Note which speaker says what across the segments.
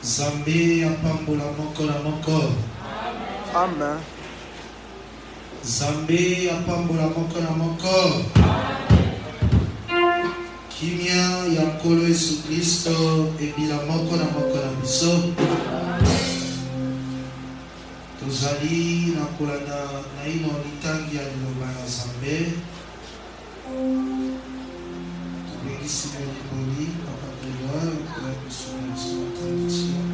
Speaker 1: Zambé apambola moko na moko.
Speaker 2: Amen.
Speaker 1: Zambé apambola moko na moko. Kimia ya Nkolo Yesu Kristo ebila moko na biso. Tozali na kolanda na ino litangi ya liloba ya Nzambe. Tobengisi moliboli papa Grégoire kwa kusoma la tradition.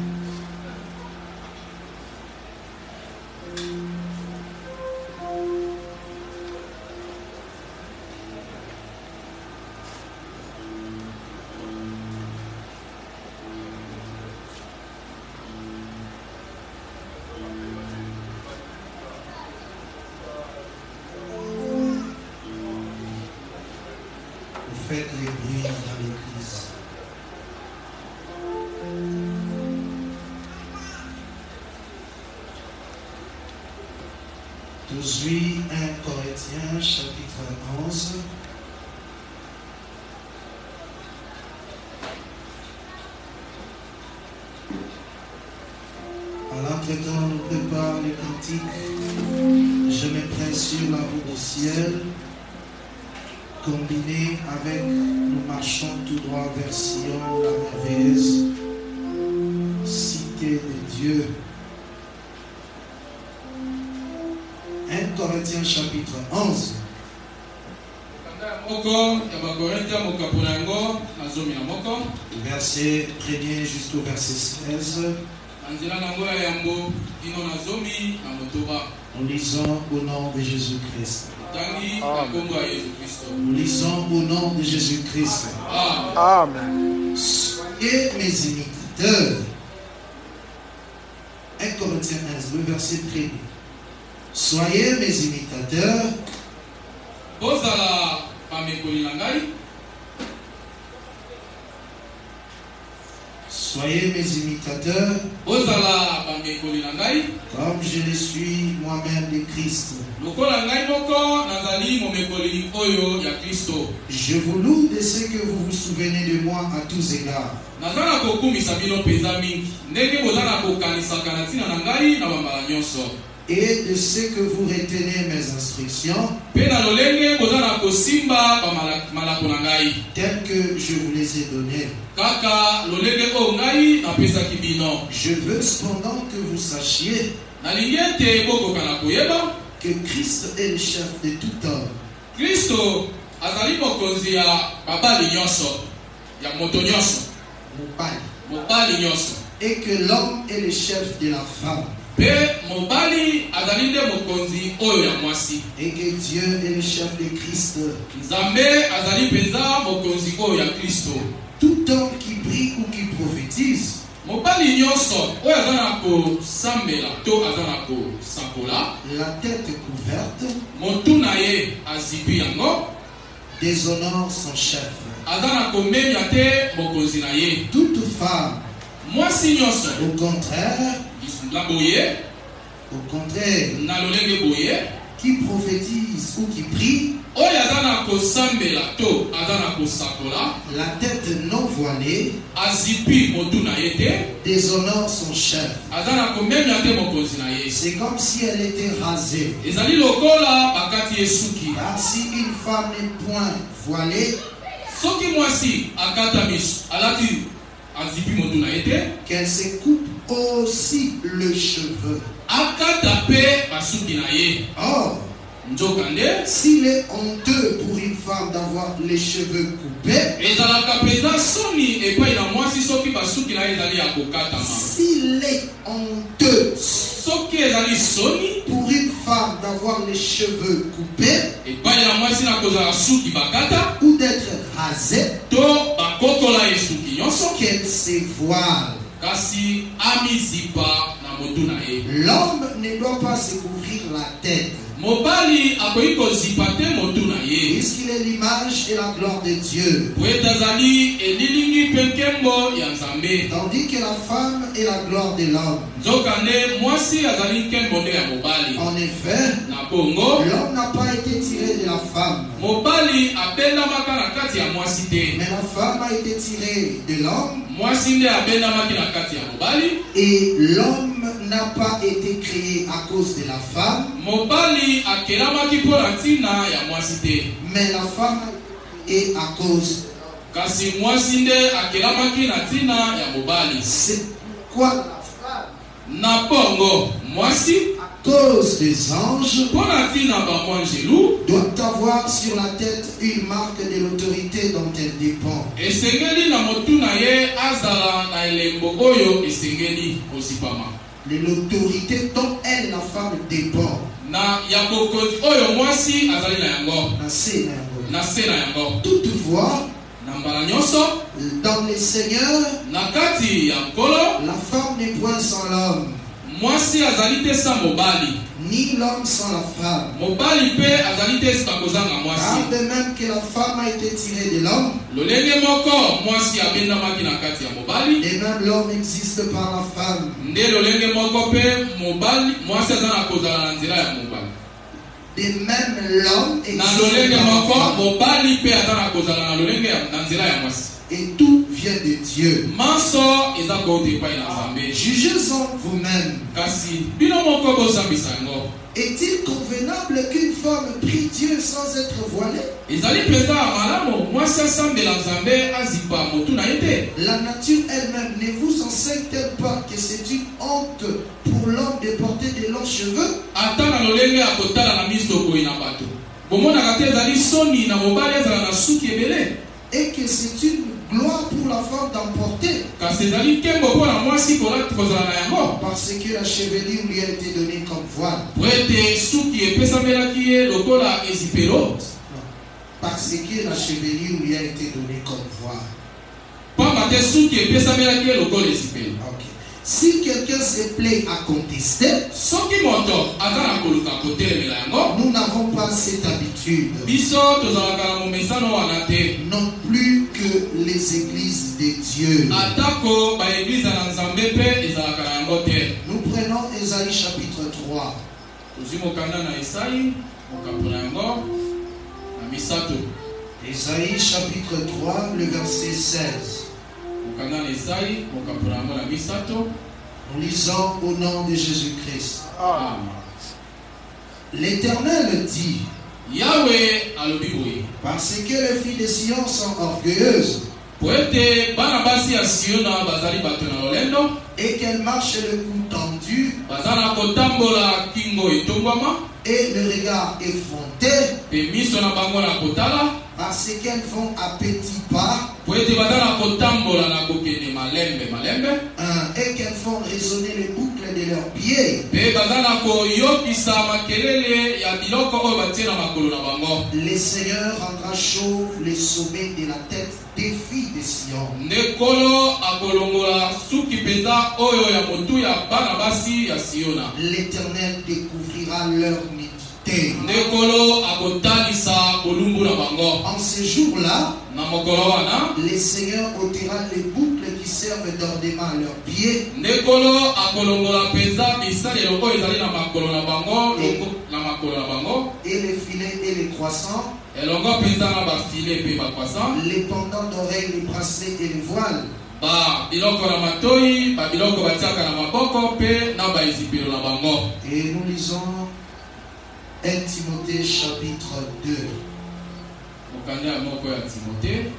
Speaker 1: Faites les bruits dans l'église. Aujourd'hui, 1 Corinthiens chapitre 11. À l'entretemps, on nous prépare les cantiques. Je me presse sur la route du ciel. Combiné avec nous marchons tout droit vers Sion, la merveilleuse cité de Dieu. 1 Corinthiens chapitre 11. Verset 1er jusqu'au verset 16. Nous lisons au nom de Jésus-Christ. Nous lisons au nom de Jésus-Christ.
Speaker 2: Amen.
Speaker 1: Soyez mes imitateurs. 1 Corinthiens 11, le verset 1er. Soyez mes imitateurs. Soyez mes imitateurs, comme je le suis moi-même de Christ. Je vous loue de ce que vous vous souvenez de moi à tous égards. Et de ce que vous retenez mes instructions, telles que je vous les ai données. Je veux cependant que vous sachiez que Christ est le chef de tout homme. Et que l'homme est le chef de la femme. Et que Dieu est le chef de Christ. Tout homme qui prie ou qui prophétise, la tête couverte, déshonore son chef. Toute femme, au contraire, qui prophétise ou qui prie, la tête non voilée, déshonore son chef. C'est comme si elle était rasée. Car si une femme n'est point voilée, qu'elle se coupe aussi le cheveu. Or, s'il est honteux pour une femme d'avoir les cheveux coupés, s'il est honteux pour une femme d'avoir les cheveux coupés ou d'être rasée, qu'elle se voile. L'homme ne doit pas se couvrir la tête, puisqu'il est l'image et la gloire de Dieu, tandis que la femme est la gloire de l'homme. En effet, l'homme n'a pas été tiré de la femme, mais la femme a été tirée de l'homme.
Speaker 3: Mwasi nde abendamaki na kati ya mobali.
Speaker 1: Et l'homme n'a pas été créé à cause de la femme.
Speaker 3: Mobali akelamaki mpo na ntina ya mwasi te.
Speaker 1: Mais la femme est à cause.
Speaker 3: Kasi mwasi nde akelamaki na ntina ya mobali.
Speaker 1: C'est quoi la femme?
Speaker 3: Na bongo mwasi
Speaker 1: À cause des anges
Speaker 3: mpo na ntina bamwanjelu
Speaker 1: doit avoir sur la tête une marque de l'autorité dont elle dépend.
Speaker 3: esengeli na motu na ye azala na elembo oyo esengeli kozipama.
Speaker 1: L'autorité dont elle, la femme, dépend.
Speaker 3: Na ya bokonzi oyo mwasi azali na yango.
Speaker 1: Na se na yango.
Speaker 3: Na se na yango.
Speaker 1: Toutefois,
Speaker 3: na mbala nyonso
Speaker 1: dans les seigneurs,
Speaker 3: na kati ya nkolo,
Speaker 1: la femme n'est point sans l'homme,
Speaker 3: mwasi azali te sa mobali,
Speaker 1: ni l'homme sans la femme.
Speaker 3: mobali pe azali te sika kozanga mwasi.
Speaker 1: Car de même que la femme a été tirée de l'homme,
Speaker 3: lolenge moko mwasi abendamaki na kati ya mobali,
Speaker 1: et même l'homme existe par la femme.
Speaker 3: nde lolenge moko pe mobali mwasi aza na kozala na nzela ya mobali.
Speaker 1: De même l'homme
Speaker 3: Na
Speaker 1: existe
Speaker 3: lolenge
Speaker 1: par la
Speaker 3: moko
Speaker 1: femme.
Speaker 3: mobali pe aza na kozala na lolenge na nzela ya mwasi.
Speaker 1: Et tout vient de Dieu.
Speaker 3: Manso eza kouta epai na Nzambe.
Speaker 1: Jugez-en vous-même.
Speaker 3: Kasi bino moko bosambisa yango.
Speaker 1: Est-il convenable qu'une femme prie Dieu sans être voilée?
Speaker 3: Ezali mpenza ya malamu mwasi asambela Nzambe azipa motu na ye te.
Speaker 1: La nature elle-même ne vous enseigne-t-elle pas que c'est une honte pour l'homme de porter de longs cheveux?
Speaker 3: Ata na lolenge ya kotala na miso boye na bato, bomonaka te ezali soni na mobali azala na suki ebele.
Speaker 1: Et que c'est une gloire pour la femme d'emporter.
Speaker 3: Kasi ezali nkembo mpo na mwasi kozala na yango.
Speaker 1: Parce que la chevelure lui a été donnée comme voile.
Speaker 3: Po ete suki epesamelaki ye lokola ezipelo.
Speaker 1: Parce que la chevelure lui a été donnée comme voile.
Speaker 3: Pamba te suki epesamelaki ye lokola ezipelo.
Speaker 1: Ok. Si quelqu'un se plaît à contester,
Speaker 3: Soki moto aza na koluka kotelemela yango,
Speaker 1: nous n'avons pas cette habitude.
Speaker 3: biso tozalaka na momesano wana te.
Speaker 1: Non plus que les églises de Dieu.
Speaker 3: Atako baeglize na Nzambe mpe ezalaka na yango te.
Speaker 1: Nous prenons Ésaïe chapitre 3.
Speaker 3: Tozwi mokanda na Esayi mokambo na yango na misato.
Speaker 1: Ésaïe chapitre 3, le verset 16.
Speaker 3: Mokanda na Esayi mokambo na yango na misato.
Speaker 1: Nous lisons au nom de Jésus-Christ.
Speaker 3: Amen.
Speaker 1: L'Éternel dit,
Speaker 3: Yahweh alobi boye,
Speaker 1: parce que les filles de Sion sont orgueilleuses
Speaker 3: po ete bana basi ya Siona bazali bato na lolendo,
Speaker 1: et qu'elles marchent le cou tendu
Speaker 3: baza na kotambola kingo etongwama,
Speaker 1: et le regard effronté,
Speaker 3: pe miso na bango na kotala,
Speaker 1: parce qu'elles vont à petits pas
Speaker 3: po ete baza na kotambola na kokende malembe malembe,
Speaker 1: et qu'elles font résonner les boucles de leurs pieds.
Speaker 3: pe baza na koyokisa makelele ya biloko oyo batie na makolo na bango.
Speaker 1: Le Seigneur rendra chauve les sommets de la tête des filles de Sion.
Speaker 3: Nde Nkolo akolongola suki penza oyo ya motu ya bana basi ya Siona.
Speaker 1: L'Éternel découvrira leur nudité.
Speaker 3: Nde Nkolo akotalisa bolumbu na bango.
Speaker 1: En ce jour-là,
Speaker 3: Na mokolo wana,
Speaker 1: le Seigneur ôtera les boucles qui servent d'ornement à leurs pieds
Speaker 3: Nde Nkolo akolongola penza bisalelo oyo ezali na makolo na bango, na makolo na bango,
Speaker 1: et les filets et les croissants,
Speaker 3: elongo penza na bafile pe bakwasa,
Speaker 1: les pendants d'oreilles, les bracelets et les voiles.
Speaker 3: ba biloko na matoi, ba biloko batiaka na maboko pe na ba ezipelo na bango.
Speaker 1: Et nous lisons 1 Timothée chapitre 2.
Speaker 3: Mokanda ya moko ya Timote.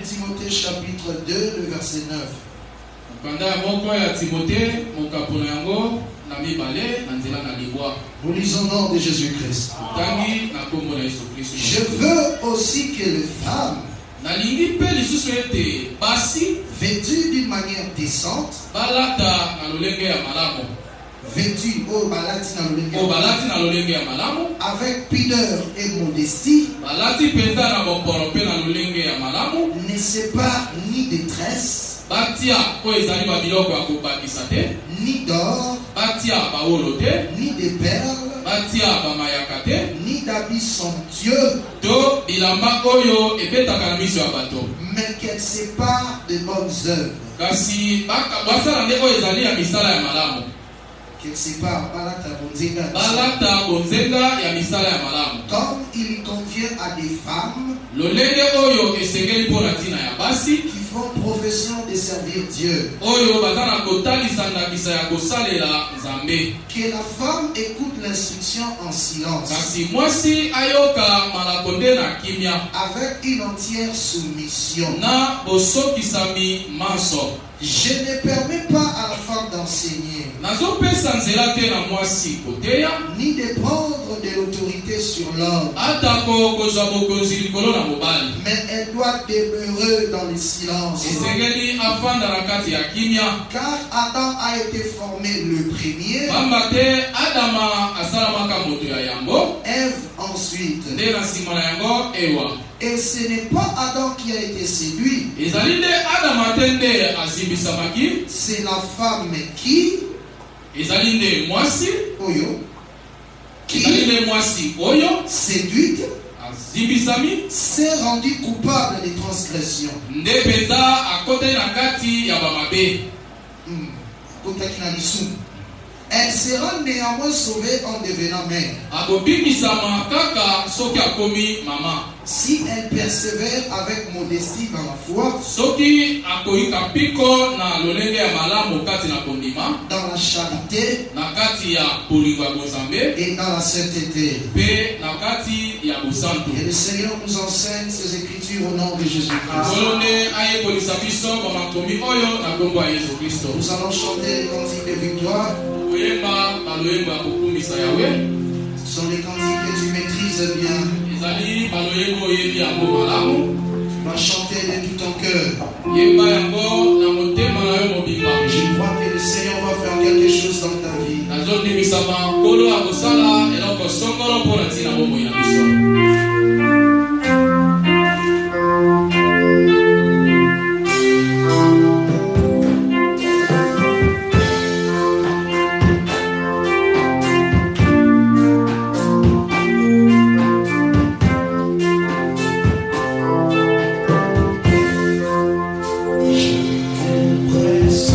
Speaker 1: Timothée chapitre 2, le verset 9.
Speaker 3: Mokanda ya moko ya Timote, mokapo na yango na mibale na nzela na libwa.
Speaker 1: Nous lisons au nom de Jésus-Christ.
Speaker 3: Tangi na kombo na Yesu Kristo.
Speaker 1: Je veux aussi que les femmes,
Speaker 3: nalingi pe lisusu ete basi
Speaker 1: vêtues d'une manière décente,
Speaker 3: balata na lolenge ya malamu,
Speaker 1: vêtues au balati na lolenge,
Speaker 3: o balati na lolenge ya malamu,
Speaker 1: avec pudeur et modestie,
Speaker 3: balati penza na bopolo pe na lolenge ya malamu,
Speaker 1: ne séparent ni de tresse,
Speaker 3: batia oyo ezali babiloko ya kobakisa te,
Speaker 1: ni d'or,
Speaker 3: batia bawolo te,
Speaker 1: ni de perles,
Speaker 3: batia bamayaka te,
Speaker 1: ni d'habits somptueux,
Speaker 3: to bilamba oyo ebetaka na miso ya bato,
Speaker 1: mais qu'elles elle sépare de bonnes œuvres.
Speaker 3: kasi basala nde oyo ezali ya misala ya malamu.
Speaker 1: Qu'elle sépare
Speaker 3: balata bonzenga ya misala ya malamu.
Speaker 1: Comme il convient à des femmes
Speaker 3: lolenge oyo esengeli mpo na ntina ya basi
Speaker 1: qui font profession de servir Dieu.
Speaker 3: oyo baza na kotalisa ndakisa ya kosalela nzambe.
Speaker 1: Que la femme écoute l'instruction en silence,
Speaker 3: kasi mwasi ayoka malako nde na kimia
Speaker 1: avec une entière soumission.
Speaker 3: na bosokisami manso.
Speaker 1: Je ne permets pas à la femme d'enseigner,
Speaker 3: nazopesa nzela te na mwasi koteya
Speaker 1: ni de prendre de l'autorité sur l'homme,
Speaker 3: atako kozwa bokonzi likolo na mobali.
Speaker 1: mais elle doit demeurer dans le silence.
Speaker 3: esengeli afanda na kati ya kimia
Speaker 1: Car Adam a été formé le premier,
Speaker 3: pamba te adama asalamaka moto ya yango,
Speaker 1: Ève ensuite.
Speaker 3: nde na nsima na yango ewa.
Speaker 1: Et ce n'est pas Adam qui a été séduit,
Speaker 3: ezali nde adama te nde azimbisamaki,
Speaker 1: c'est la femme qui,
Speaker 3: ezali nde mwasi
Speaker 1: Oyo,
Speaker 3: ezali
Speaker 1: qui
Speaker 3: nde mwasi oyo
Speaker 1: séduite,
Speaker 3: azimbisami
Speaker 1: s'est rendue coupable de transgression.
Speaker 3: nde mpenza akoteli na kati ya bamabe.
Speaker 1: Kotaki na lisumu. Elle sera néanmoins sauvée en devenant mère,
Speaker 3: akobikisama kaka soki akomi mama,
Speaker 1: si elle persévère avec modestie dans la foi,
Speaker 3: soki akoyika mpiko na lolenge ya malamu kati na kondima,
Speaker 1: dans la charité
Speaker 3: na kati ya bolingo ya bozambe
Speaker 1: et dans la sainteté.
Speaker 3: mpe na kati ya bosantu.
Speaker 1: Et le Seigneur nous enseigne ces écritures au nom de Jésus-Christ.
Speaker 3: nkolo nde ayekolisa biso bamakomi oyo na nkombo ya yesu kristo.
Speaker 1: Nous allons chanter les cantiques de victoire.
Speaker 3: koyemba baloyembo ya kokumisa yawe,
Speaker 1: Ce sont les cantiques que tu maîtrises bien.
Speaker 3: ezali baloyembo oyebi yango malamu.
Speaker 1: Tu vas chanter de tout ton cœur.
Speaker 3: yemba yango na motema na yo mobimba.
Speaker 1: Je crois que le Seigneur va faire quelque chose dans ta vie.
Speaker 3: nazondimisama nkolo akosala eloko songolo mpo na ntina bomoi na biso.
Speaker 1: Presse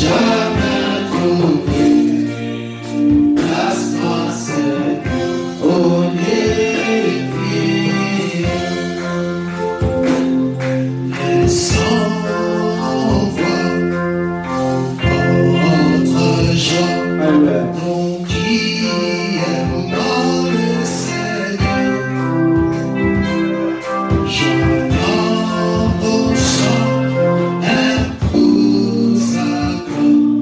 Speaker 1: jamais trouvé place-toi seul au début. Les sans-voix, notre joie, nous qui aimons le Seigneur, joignant au chant un coup sacré.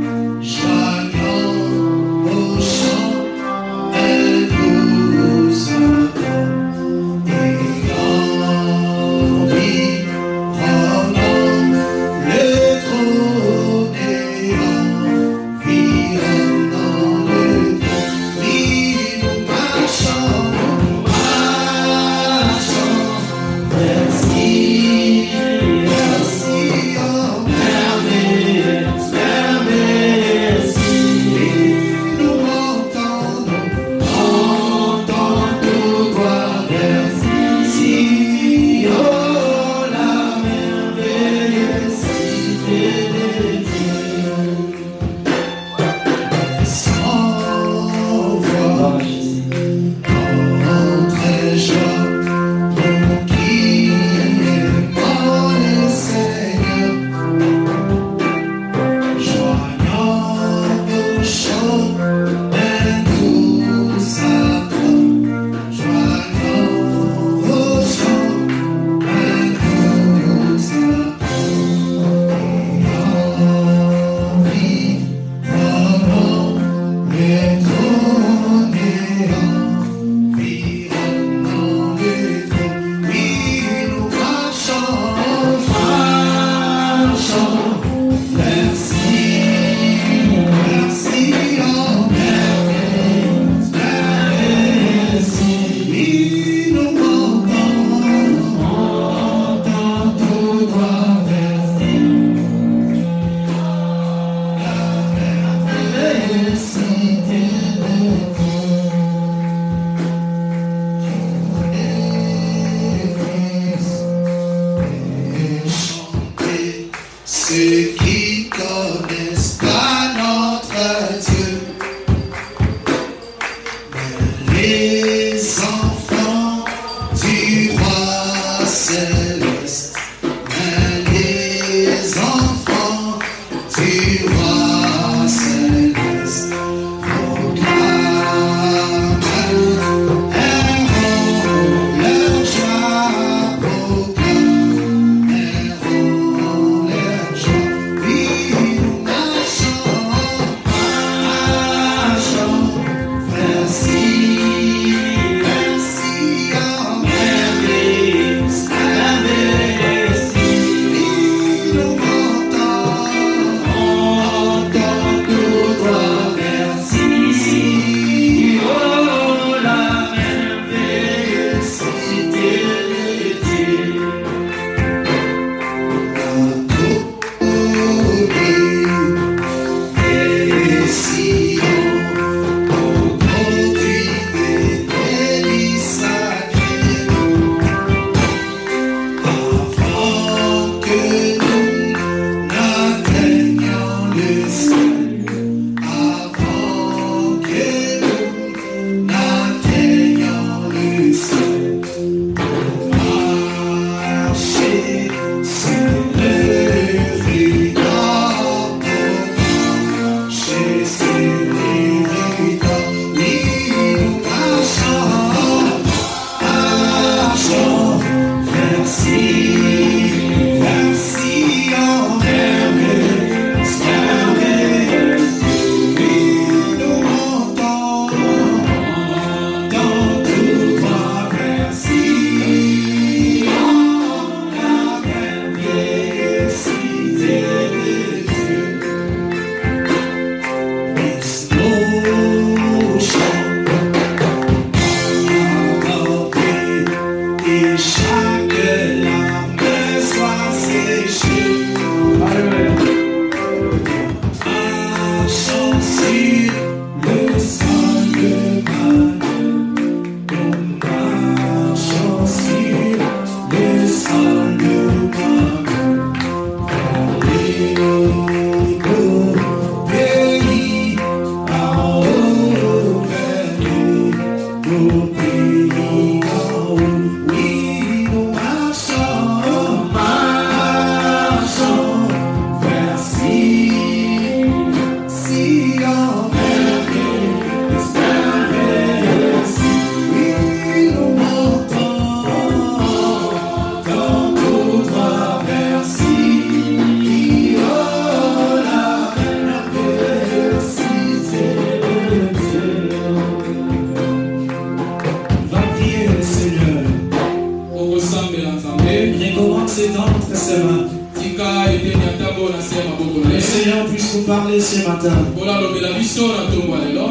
Speaker 1: nous parler ce matin.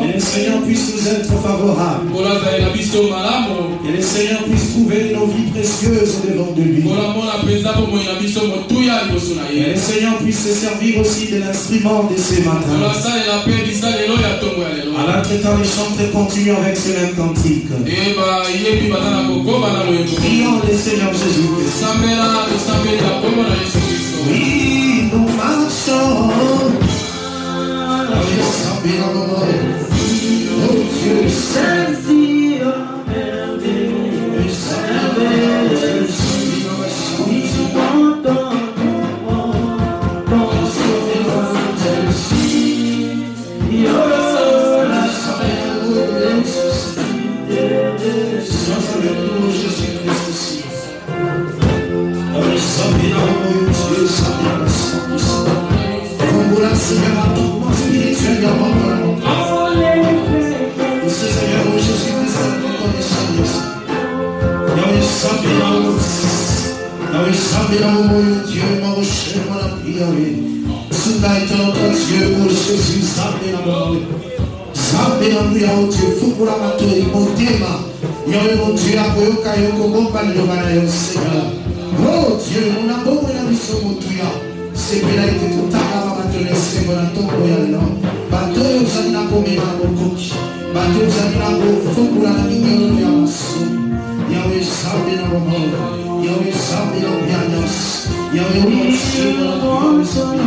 Speaker 1: Et le Seigneur puisse nous être favorable. Et le Seigneur puisse trouver nos vies précieuses devant de lui. Et le Seigneur puisse se servir aussi de l'instrument de ce matin. À l'entretemps, les chantres continuent avec ce même cantique. Prions le Seigneur Jésus-Christ. Oui, nous marchons. Oh Dieu, oh Dieu, mon amour et la mission mon tuya. C'est que là était tout à l'heure à te laisser mon atombe et alors. Bateau aux amis à comer à mon coach. Bateau aux amis à mon fou pour la mignon et à ma somme. Yahweh Sabé dans mon monde. Yahweh Sabé dans mon bianos. Yahweh mon chien dans mon Sabé.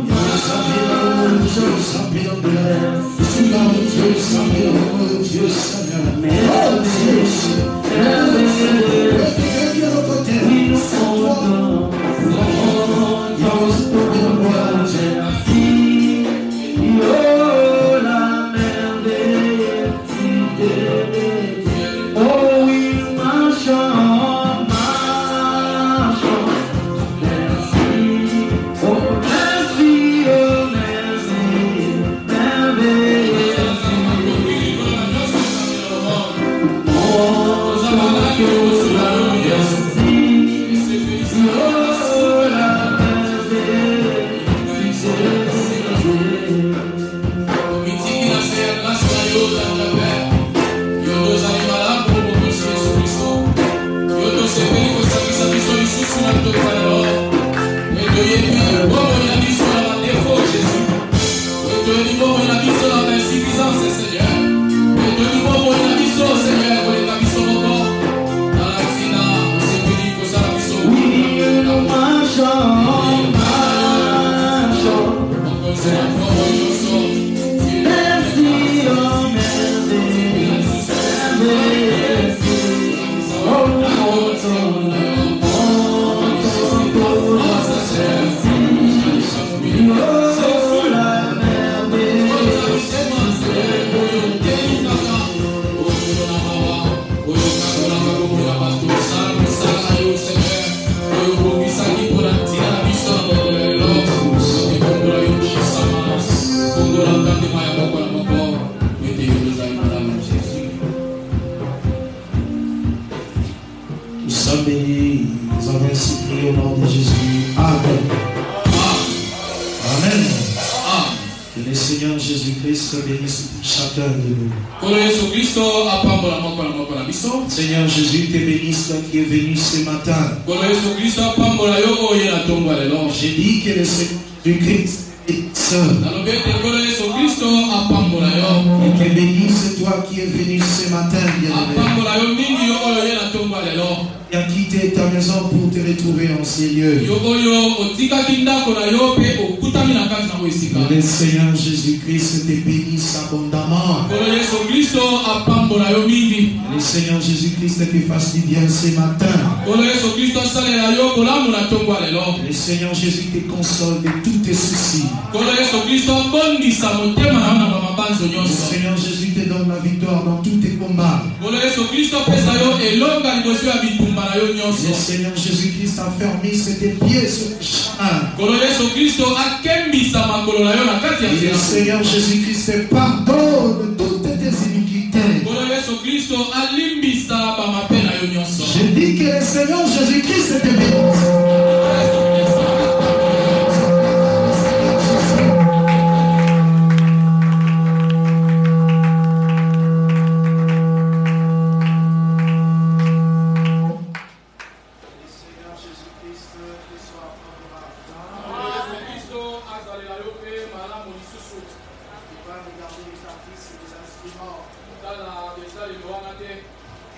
Speaker 1: Yahweh Sabé dans mon monde. Dieu Sabé dans mon monde. Sous la route, Dieu Sabé dans mon monde. Dieu Sabé dans mon monde. Oh Dieu Sabé. Seigneur Jésus, te bénisse qui est venu ce matin. J'ai dit que le Seigneur Jésus-Christ est seul. Et te bénisse toi qui es venu ce matin, bien-aimé. Qui a quitté ta maison pour te retrouver en ces lieux. Le Seigneur Jésus-Christ te bénisse abondamment. Le Seigneur Jésus-Christ te fasse du bien ce matin. Le Seigneur Jésus te console de tous tes soucis. Le Seigneur Jésus te donne la victoire dans tous tes combats. Le Seigneur Jésus-Christ a fermé ses pieds sur le chemin. Et le Seigneur Jésus-Christ te pardonne toutes tes iniquités. Je dis que le Seigneur Jésus-Christ te bénisse.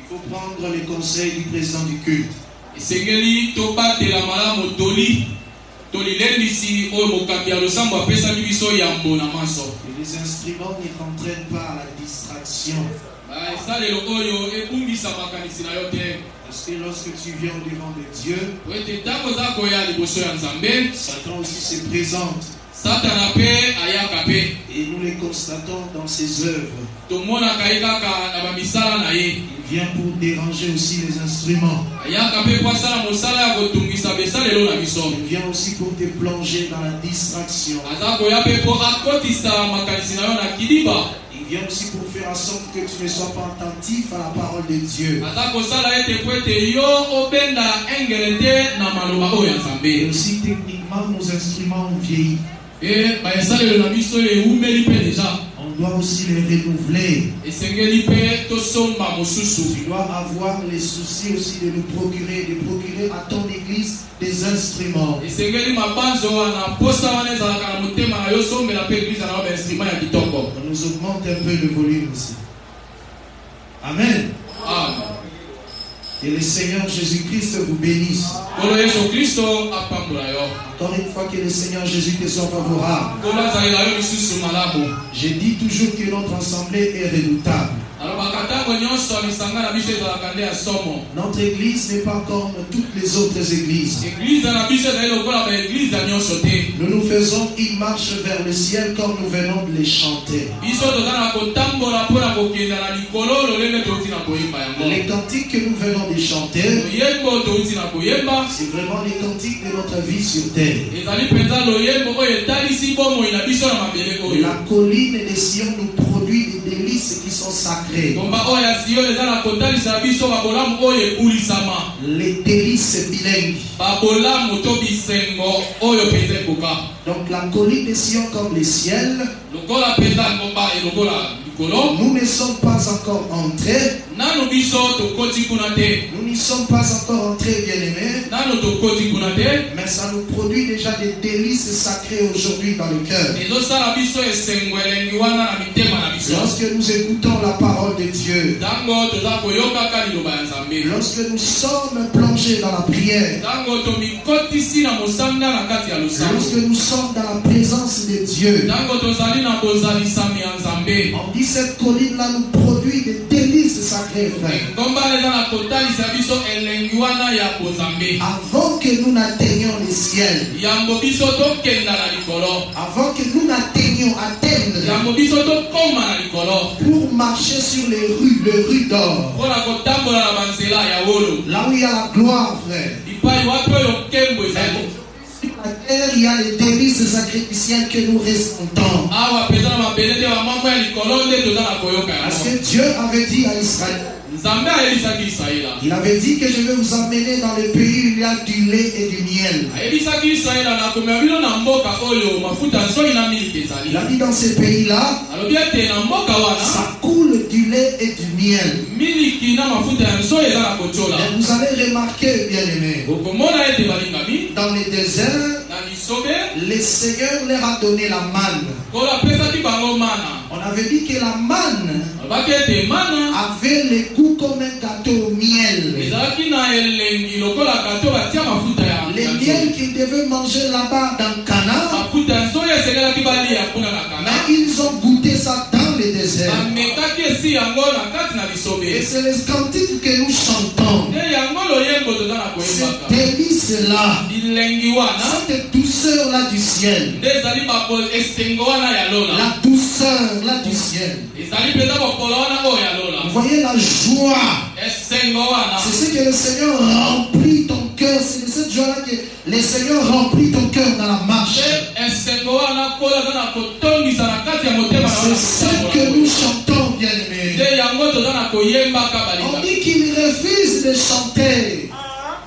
Speaker 1: Il faut prendre les conseils du président du culte.
Speaker 3: esengeli tobatela malamu tolilendisi oyo mokambi ya losambo apesaki biso yambo na maso.
Speaker 1: Et les instruments ne t'entraînent pas à la distraction.
Speaker 3: esalelo oyo ebumbisa makanisi na yo te.
Speaker 1: Parce que lorsque tu viens au devant de Dieu,
Speaker 3: po ete ntango oza koya liboso ya nzambe,
Speaker 1: Satan aussi se présente.
Speaker 3: satana mpe ayaka mpe.
Speaker 1: Et nous les constatons dans ses œuvres.
Speaker 3: tomonaka ye kaka na bamisala na ye.
Speaker 1: Il vient pour déranger aussi les instruments.
Speaker 3: ayaka mpe po asala mosala ya kotungisa besalelo na biso.
Speaker 1: Il vient aussi pour te plonger dans la distraction.
Speaker 3: aza koya mpe po akotisa makanisi na yo na kidiba.
Speaker 1: Il vient aussi pour faire en sorte que tu ne sois pas attentif à la parole de Dieu.
Speaker 3: aza kosala ete po ete yo obenda engele te na maloba oyo ya
Speaker 1: Et
Speaker 3: nzambe.
Speaker 1: aussi techniquement, nos instruments ont vieilli.
Speaker 3: baesalelo na biso ewumeli mpe deja.
Speaker 1: On doit aussi les renouveler.
Speaker 3: esengeli mpe tosomba mosusu.
Speaker 1: Tu dois avoir les soucis aussi de procurer à ton église des instruments.
Speaker 3: esengeli mabanzo wana posa wana ezalaka na motema na yo sombela mpe eglize na yo bainstrument ya kitoko.
Speaker 1: On nous augmente un peu le volume aussi. Amen.
Speaker 3: Amen.
Speaker 1: Et le Seigneur Jésus-Christ vous bénisse.
Speaker 3: Kolo Yesu Kristo apambola yo.
Speaker 1: Encore une fois, que le Seigneur Jésus te soit favorable.
Speaker 3: Kolo azalela yo lisusu malamu.
Speaker 1: Je dis toujours que notre assemblée est redoutable.
Speaker 3: alobaka ntango nyonso misanga na biso ezalaka nde ya somo.
Speaker 1: Notre église n'est pas comme toutes les autres églises.
Speaker 3: eglize na biso ezali lokola baeglize ya nyonso te.
Speaker 1: Nous nous faisons une marche vers le ciel comme nous venons de les chanter.
Speaker 3: biso toza na kotambola mpo na kokenda na likolo lolenge touti na koyemba yango.
Speaker 1: Les cantiques que nous venons de chanter,
Speaker 3: loyembo touti na koyemba
Speaker 1: c'est vraiment les cantiques de notre vie sur terre.
Speaker 3: ezali mpenza loyembo oyo etalisi bomoi na biso na mabele oyo.
Speaker 1: La colline de Sion nous produit des délices qui sont sacrées.
Speaker 3: ngomba oyo ya Sion eza na kotalisa biso babolamu oyo ebulisama.
Speaker 1: Les délices bilingues.
Speaker 3: babolamu to bisengo oyo mpenza ekoka.
Speaker 1: Donc la colline de Sion comme le ciel,
Speaker 3: lokola mpenza ngomba elokola likolo.
Speaker 1: nous ne sommes pas encore entrés.
Speaker 3: nanu biso tokoti kuna te.
Speaker 1: Nous n'y sommes pas encore entrés, bien-aimés.
Speaker 3: nanu tokoti kuna te.
Speaker 1: Mais ça nous produit déjà des délices sacrées aujourd'hui dans le cœur.
Speaker 3: ezosala biso esengo elengi wana na mitema na biso.
Speaker 1: Lorsque nous écoutons la parole de Dieu,
Speaker 3: ntango toza koyokaka liloba ya nzambe.
Speaker 1: lorsque nous sommes plongés dans la prière,
Speaker 3: ntango tomikotisi na mosanda na kati ya losambo.
Speaker 1: lorsque nous sommes dans la présence de Dieu,
Speaker 3: ntango tozali na bozalisami ya nzambe.
Speaker 1: on dit cette colline-là nous produit des délices sacrées, frère.
Speaker 3: ngomba eza na kotalisa biso elengi wana ya bozambe.
Speaker 1: Avant que nous n'atteignions le ciel,
Speaker 3: yambo biso tokenda na likolo.
Speaker 1: avant que nous n'atteignions atteindre,
Speaker 3: yambo biso tokoma na likolo.
Speaker 1: pour marcher sur les rues d'or,
Speaker 3: mpona kotambola na banzela ya wolo.
Speaker 1: là où il y a la gloire, frère.
Speaker 3: lipai wapi oyo nkembo ezali.
Speaker 1: Sur la terre, il y a les délices sacrificielles que nous ressentons.
Speaker 3: awa mpenza na mabele te bamambo ya likolo nde toza na koyoka
Speaker 1: Parce
Speaker 3: yango.
Speaker 1: que Dieu avait dit à Israël,
Speaker 3: nzambe ayelisaki israela.
Speaker 1: il avait dit que je vais vous emmener dans le pays où il y a du lait et du miel.
Speaker 3: ayebisaki israela nakomema bino na mboka oyo mafuta nsoki na miliki
Speaker 1: Il
Speaker 3: ezali.
Speaker 1: a dit dans ces pays-là,
Speaker 3: alobi ete na mboka wana
Speaker 1: ça coule du lait et du miel.
Speaker 3: miliki na mafuta ya nso eza na kotiola.
Speaker 1: Et vous allez remarquer, bien-aimés,
Speaker 3: okomona ete balingami
Speaker 1: dans les déserts,
Speaker 3: na lisobe
Speaker 1: le Seigneur leur a donné la manne.
Speaker 3: kolo apesaki bango mana.
Speaker 1: On avait dit que la manne
Speaker 3: alobaki ete mana
Speaker 1: avait le goût comme un gâteau au miel.
Speaker 3: ezalaki na elengi lokola gato batia mafuta ya
Speaker 1: Les
Speaker 3: nso.
Speaker 1: miels qu'ils devaient manger là-bas dans Cana,
Speaker 3: mafuta ya nso oyo esengelaki balia kuna na kana.
Speaker 1: mais ils ont goûté ça dans les déserts.
Speaker 3: bamekaki esi yango na kati na
Speaker 1: Et
Speaker 3: lisobe.
Speaker 1: c'est les cantiques que nous chantons.
Speaker 3: nde yango loyembo toza na
Speaker 1: Ces
Speaker 3: koyembaka.
Speaker 1: délices-là,
Speaker 3: bilengi wana
Speaker 1: cette douceur-là du ciel,
Speaker 3: nde ezali esengo wana ya lola.
Speaker 1: la douceur-là du ciel.
Speaker 3: ezali mpenza bokolo wana oyo ya lola.
Speaker 1: Vous voyez la joie.
Speaker 3: esengo wana
Speaker 1: C'est ce que le Seigneur remplit ton cœur. C'est de cette joie-là que le Seigneur remplit ton cœur dans la marche.
Speaker 3: nde esengo wana kola aza na kotongisa na kati ya motema na
Speaker 1: C'est ce que nous chantons, bien-aimés.
Speaker 3: nde yango toza na koyembaka
Speaker 1: On
Speaker 3: balinga.
Speaker 1: dit qu'il refuse de chanter.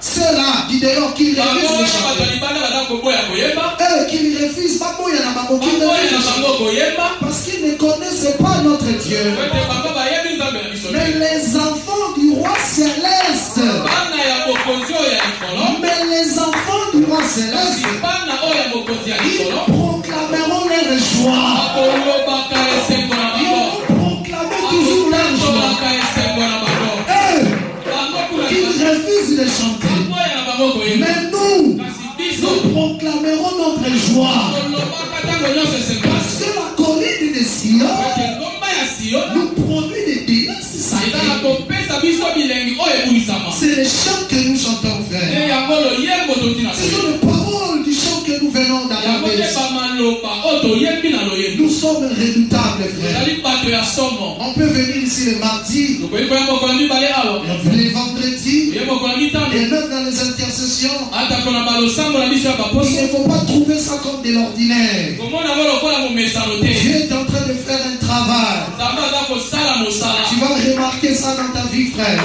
Speaker 1: Ceux-là, dit d'ailleurs qu'il
Speaker 3: bango
Speaker 1: refuse de
Speaker 3: wana bato
Speaker 1: chanter.
Speaker 3: libanda baza koboya koyemba.
Speaker 1: Eux qui refusent, baboya na bango, qui
Speaker 3: baboya
Speaker 1: refusent
Speaker 3: na
Speaker 1: de chanter.
Speaker 3: bango koyemba.
Speaker 1: Parce qu'ils ne connaissent pas notre Dieu.
Speaker 3: ete bango bayebi nzambe na biso
Speaker 1: Mais
Speaker 3: te.
Speaker 1: les enfants du roi céleste,
Speaker 3: bana ya bokonzi oyo ya likolo.
Speaker 1: mais les enfants du roi
Speaker 3: kasi
Speaker 1: céleste,
Speaker 3: bana oyo ya bokonzi ya
Speaker 1: ils
Speaker 3: likolo
Speaker 1: proclameront leur joie.
Speaker 3: bakolobaka esengo na
Speaker 1: Ils
Speaker 3: bango.
Speaker 1: vont proclamer redoutables, frère. On peut venir ici le mardi, les vendredis, et même dans les intercessions. Il ne faut pas trouver ça comme de l'ordinaire. Dieu est en train de faire un travail. Tu vas remarquer ça dans ta vie, frère.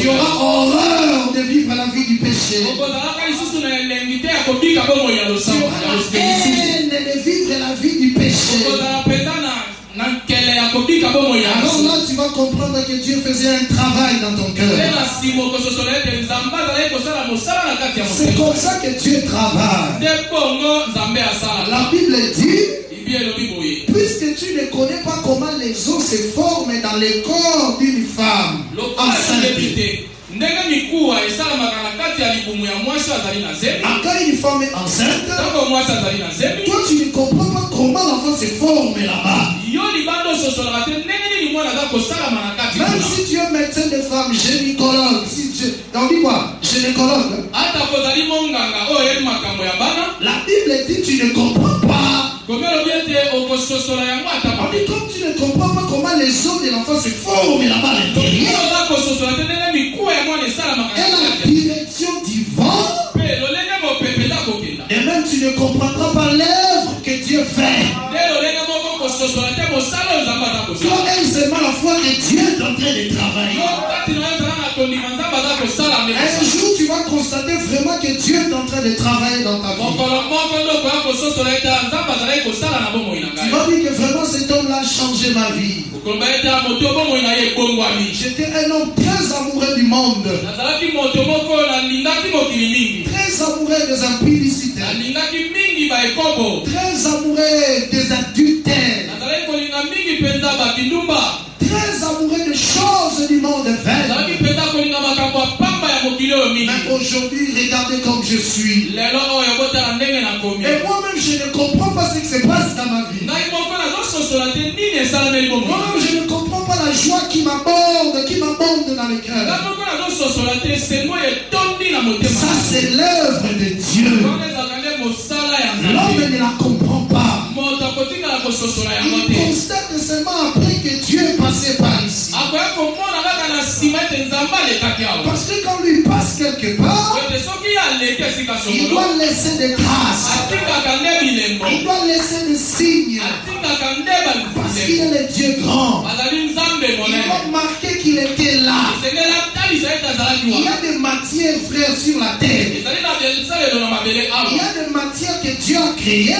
Speaker 1: Tu auras horreur de vivre la vie du péché. Tu auras haine de vivre la vie du péché. Alors là, tu vas comprendre que Dieu faisait un travail dans ton cœur. C'est comme ça que Dieu travaille. La Bible dit, puisque tu ne connais pas comment les os se forment dans le corps d'une femme enceinte. Quand une femme est enceinte, toi tu ne comprends pas comment l'enfant se forme là-bas. Même si tu es médecin de femme, gynécologue, on dit quoi? Gynécologue. La Bible dit tu ne comprends pas. On dit comme tu ne comprends pas comment les os de l'enfant se forment là-bas à l'intérieur. Et la direction du vent. Et même tu ne comprendras pas l'œuvre que Dieu fait. Toi aisément la foi que Dieu est en train de travailler. Un jour tu vas constater vraiment que Dieu est en train de travailler dans ta vie. Tu vas dire que vraiment cet homme-là a changé ma vie. J'étais un homme très amoureux du monde. Très amoureux des impudicités. Très amoureux des adultères. Très amoureux des choses du monde vain. Mais aujourd'hui, regardez comme je suis. Et moi-même, je ne comprends pas ce qui se passe dans ma vie. Moi-même, je ne comprends pas la joie qui m'aborde dans le cœur. Ça, c'est l'œuvre de Dieu. L'homme ne la comprend pas. Il constate seulement après que Dieu est passé par ici. Parce que quand lui passe quelque part, il doit laisser des traces. Il doit laisser des signes. Parce qu'il est le Dieu grand. Il doit marquer qu'il était là. Il y a des matières, frères, sur la terre. Il y a des matières que Dieu a créées.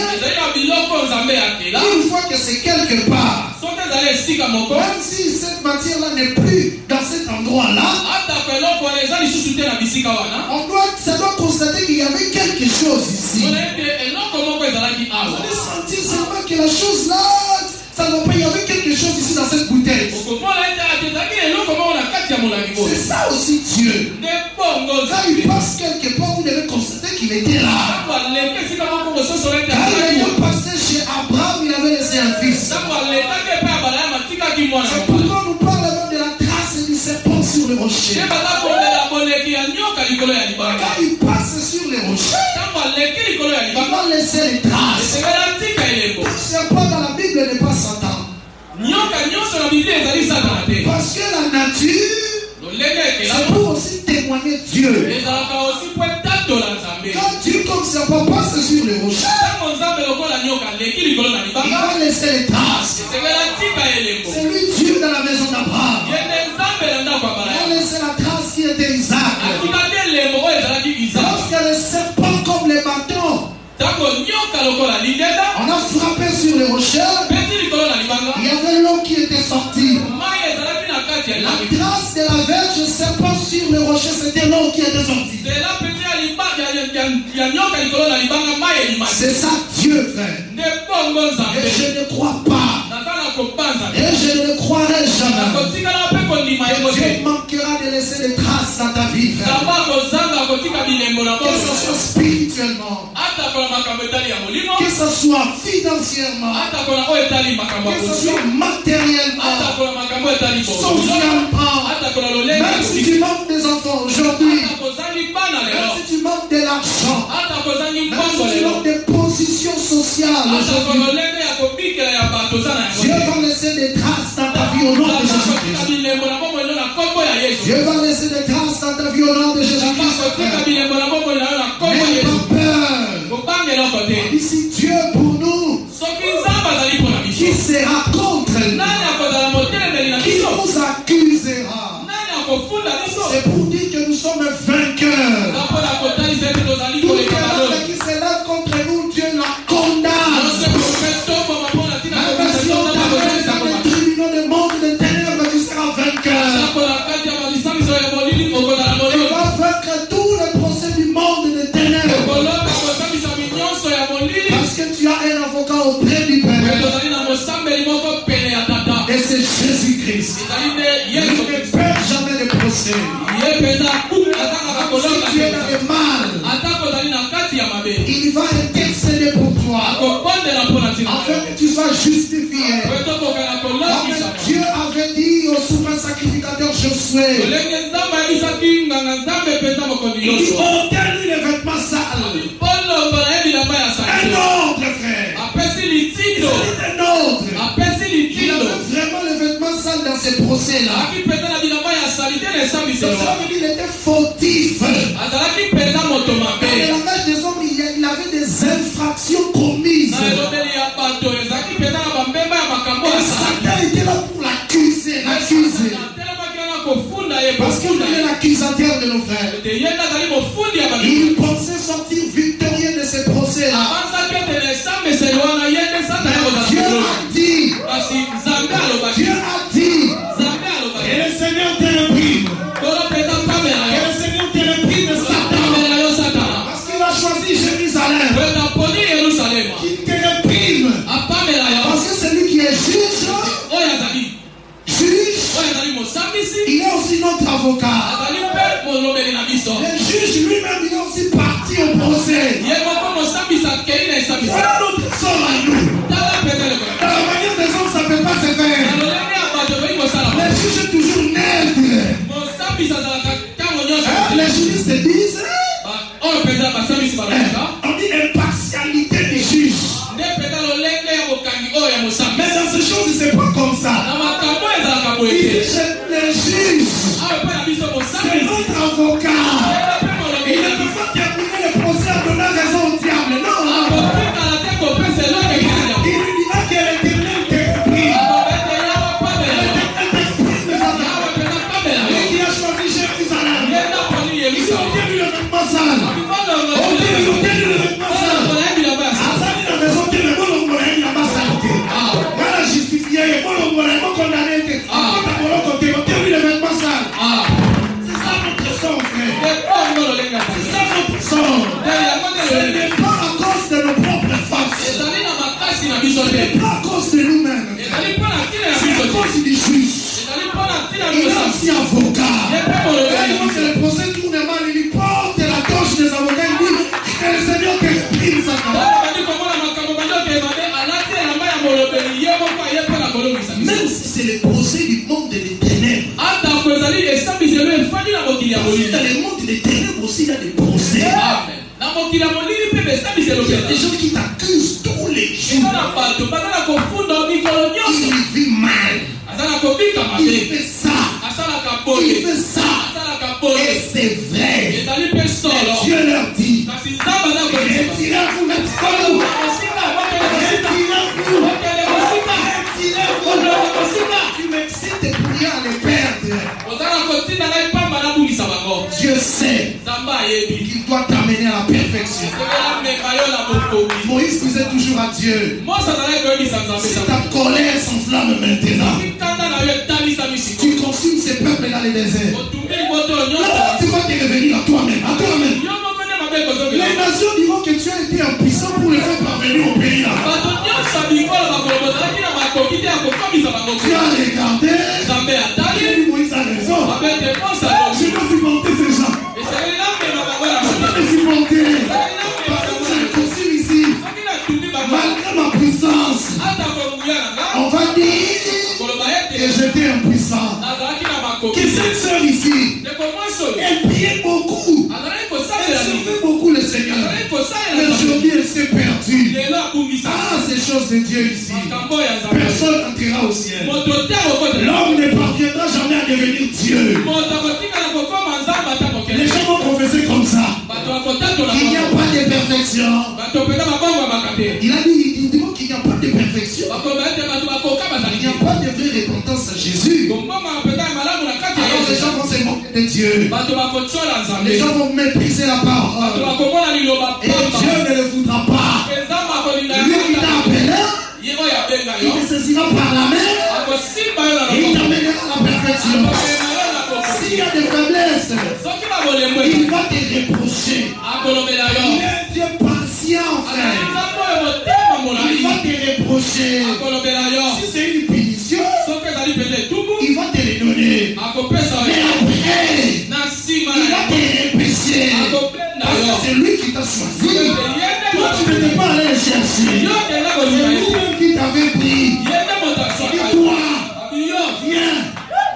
Speaker 1: Une fois que c'est quelque part, même si cette matière-là n'est plus dans cet endroit-là, ça doit constater qu'il y avait quelque chose ici. Vous allez sentir seulement que la chose-là, ça va pas, il y avait quelque chose ici dans cette bouteille. C'est ça aussi Dieu. Quand il passe quelque part, vous devez constater qu'il était là. Quand il est passé chez Abraham, il avait laissé un fils. C'est pourquoi on nous parle même de la trace du serpent sur le rocher. Quand il passe sur les rochers, il va laisser les traces. Le serpent dans la Bible n'est pas Satan. Parce que la nature, c'est pour aussi témoigner Dieu. Quand Dieu comme serpent passe sur les rochers, il va laisser les traces. C'est lui Dieu dans la maison d'Abraham. Il va laisser la trace qui était Isaac. Lorsque les serpents comme les bâtons, on a frappé sur les rochers, il y avait l'eau qui était sortie. La trace de la verge serpent sur le rocher, c'était l'eau qui était sortie. C'est ça Dieu fait. Et je ne crois pas. Et je ne le croirai jamais. Dieu manquera de laisser des traces dans ta vie, frère. Que ce soit spirituellement, que ce soit financièrement, que ce soit matériellement, socialement. Même si tu manques des enfants aujourd'hui, même si tu manques de l'argent, même si tu manques des positions, position sociale aujourd'hui, Dieu va laisser des traces dans ta vie au nom de Jésus-Christ. Dieu va laisser des traces dans ta vie au nom de Jésus-Christ. N'aie pas peur. Ici, Dieu pour nous. Qui sera contre nous? Qui nous accusera? C'est pour dire que nous sommes vainqueurs. Tout quelqu'un qui s'élève contre nous, Dieu la condamne. Même si on t'amène dans les tribunaux du monde des ténèbres, tu seras vainqueur. Tu vas vaincre tous les procès du monde des ténèbres. Parce que tu as un avocat auprès du Père. Et c'est Jésus-Christ. Il ne perd jamais de procès. Si tu es dans le mal, il va intercéder pour toi, afin que tu sois justifié. Dieu avait dit au souverain sacrificateur Josué, il dit, ôtez-lui les vêtements sales. Un ordre, frère. C'est un ordre. Il avait vraiment les vêtements sales dans ces procès-là. Il était fautif. Dans le langage des hommes, il avait des infractions commises. Et Satan était là pour l'accuser. Parce qu'il est l'accusateur de nos frères. Il pensait sortir victorieux de ces procès-là. Dieu a dit. Dieu a dit. Et le Seigneur te réprime. Et le Seigneur te réprime, Satan. Parce qu'il a choisi Jérusalem. Qui te réprime. Parce que celui qui est juge, il est aussi notre avocat. Le juge lui-même, il est aussi parti au procès. Voilà notre sort à nous. Dans la manière des hommes, ça ne peut pas se faire. Le juge est toujours neutre. Les juristes disent, on dit impartialité des juges. Mais dans ces choses, ce n'est pas comme ça. Ici, les juges, c'est notre avocat. Il ne peut pas terminer le procès en donnant raison au diable. Non. Il lui dira que l'Éternel te réprime. Lui qui a choisi Jérusalem. Ils ont obtenu le vêtement sale. Obtenu le vêtement sale. Azali na raison que le bon homme n'a pas saleté. Voilà justifié. Le bon homme n'a pas condamné. Obtenu le vêtement sale. C'est ça notre sang, frère. C'est ça notre sang. Ce n'est pas à cause de nos propres forces. Ce n'est pas à cause de nous-mêmes. C'est à cause du juge. Il est aussi avocat. Et quand le procès tourne mal, il lui porte la torche des avocats. Il dit que le Seigneur te réprime, Satan. Même si c'est le procès du monde des ténèbres. Dans le monde des ténèbres aussi, il y a des procès. Il y a des gens qui t'accusent tous les jours. Il vit mal. Il fait ça. Il fait ça. Et c'est vrai. Et Dieu leur dit, retirez-vous, retirez-vous. Tu m'excites pour rien les perdre. Dieu sait qu'il doit t'amener à la perfection. Moïse disait toujours à Dieu, si ta colère s'enflamme maintenant, tu consumes ces peuples dans les déserts. Là, tu vas te revenir à toi-même. Les nations diront que tu as été impuissant pour les faire parvenir au pays là-bas. Tu as regardé. Moïse a raison. Je dois supporter ces gens. Je dois les supporter. Parce que je les consume ici. Malgré ma puissance, on va dire que j'étais impuissant. Que cette sœur ici, elle priait beaucoup. Elle servait beaucoup le Seigneur. Mais je Aujourd'hui, elle s'est perdue.
Speaker 3: lelo abungisa
Speaker 1: Ah, ces choses de Dieu ici.
Speaker 3: makambo ya Nzambe.
Speaker 1: Personne n'entrera au ciel.
Speaker 3: Moto te akokota.
Speaker 1: L'homme ne parviendra jamais à devenir Dieu.
Speaker 3: Moto akotikala kokoma Nzambe ata kokende.
Speaker 1: Les gens vont confesser comme ça.
Speaker 3: Bato bakotatola
Speaker 1: Il n'y a pas de perfection.
Speaker 3: bato mpenza babongo ya bakate.
Speaker 1: Il a dit, il dit qu'il n'y a pas de perfection.
Speaker 3: Bakoba ete bato bakoka bazali
Speaker 1: Il n'y a pas de vraie repentance à Jésus.
Speaker 3: komboma mpenza ya malamu na kati ya
Speaker 1: Alors les gens
Speaker 3: Yesu.
Speaker 1: vont se moquer de Dieu.
Speaker 3: Bato bakotiola Nzambe.
Speaker 1: Les gens vont mépriser la
Speaker 3: Bato
Speaker 1: parole.
Speaker 3: bakomona liloba
Speaker 1: Et
Speaker 3: pamba.
Speaker 1: Dieu ne le voudra pas.
Speaker 3: Nzambe akolinga
Speaker 1: Lui qui t'a appelé,
Speaker 3: ye oyo abenga
Speaker 1: il
Speaker 3: yo
Speaker 1: te saisira par la main
Speaker 3: akosimba yo na
Speaker 1: et il
Speaker 3: loboko.
Speaker 1: t'amènera à la perfection.
Speaker 3: Akomema yo na koko.
Speaker 1: S'il y a des faiblesses,
Speaker 3: Soki babolembo
Speaker 1: il va te reprocher.
Speaker 3: akolobela yo.
Speaker 1: Il est Dieu patient, frère.
Speaker 3: Nzambe oyo motema
Speaker 1: Il
Speaker 3: molai
Speaker 1: va te reprocher.
Speaker 3: akolobela yo.
Speaker 1: Si c'est une punition,
Speaker 3: Soki ezali mpenza etubu
Speaker 1: il va te le donner.
Speaker 3: akopesa
Speaker 1: Mais
Speaker 3: yo.
Speaker 1: après,
Speaker 3: Na nsima
Speaker 1: il va te repêcher.
Speaker 3: akopenda
Speaker 1: Parce
Speaker 3: yo.
Speaker 1: que c'est lui qui t'a choisi. Toi, tu
Speaker 3: Ye
Speaker 1: n'étais pas allé le chercher.
Speaker 3: kenda
Speaker 1: C'est
Speaker 3: kozwa ye.
Speaker 1: lui-même qui t'avait pris.
Speaker 3: Ye nde moto aswaka
Speaker 1: Et
Speaker 3: yo.
Speaker 1: toi,
Speaker 3: Yo
Speaker 1: viens,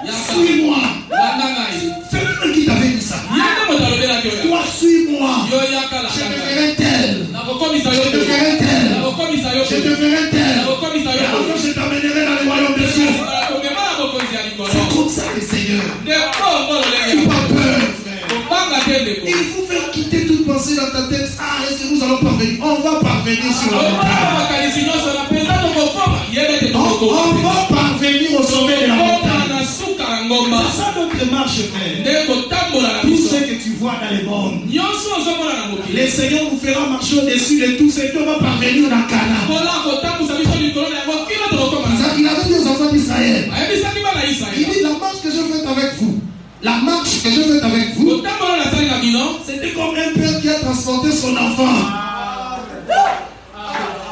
Speaker 3: yaka
Speaker 1: suis-moi.
Speaker 3: landa ngai.
Speaker 1: C'est lui qui t'avait dit ça.
Speaker 3: Ye nde moto alobelaki yo.
Speaker 1: Toi, suis-moi.
Speaker 3: Yo yaka
Speaker 1: Je
Speaker 3: landa
Speaker 1: te
Speaker 3: ngai.
Speaker 1: ferai tel.
Speaker 3: Nakokomisa yo
Speaker 1: Je te
Speaker 3: boye.
Speaker 1: ferai tel.
Speaker 3: Nakokomisa yo
Speaker 1: Je te
Speaker 3: boye.
Speaker 1: ferai tel.
Speaker 3: Nakokomisa
Speaker 1: Et
Speaker 3: yo
Speaker 1: enfin,
Speaker 3: boye.
Speaker 1: je t'amènerai dans le royaume des cieux.
Speaker 3: Nakomema na bokonzi ya likolo.
Speaker 1: C'est comme ça, le Seigneur.
Speaker 3: Nde bongo lolenge
Speaker 1: N'aie
Speaker 3: ya
Speaker 1: pas peur, frère.
Speaker 3: kobanga te ndeko.
Speaker 1: Il faut faire quitter toute pensée dans ta tête. Ah, est-ce que nous allons parvenir? On va parvenir sur la
Speaker 3: Omona
Speaker 1: montagne.
Speaker 3: makanisi nyonso na mpenza tokokoma yebe te
Speaker 1: On
Speaker 3: tokokoma.
Speaker 1: va parvenir au sommet de la
Speaker 3: Tokokoma
Speaker 1: montagne.
Speaker 3: na suka na ngomba.
Speaker 1: C'est ça notre marche, frère.
Speaker 3: Nde kotambola na
Speaker 1: Tout
Speaker 3: biso.
Speaker 1: ce que tu vois dans les mondes.
Speaker 3: Nyonso ozomona na
Speaker 1: Le
Speaker 3: mokili.
Speaker 1: Seigneur nous fera marcher au-dessus de tout ce qu'on va parvenir dans Cana.
Speaker 3: Kola kotambusa biso likolo na yango kino tokokoma na.
Speaker 1: Il avait dit aux enfants d'Israël,
Speaker 3: Ayebisaki bana
Speaker 1: il
Speaker 3: Israele.
Speaker 1: dit la marche que je fais avec vous, la marche que je fais avec vous,
Speaker 3: Kotambola na sali na bino.
Speaker 1: c'était comme un père qui a transporté son enfant.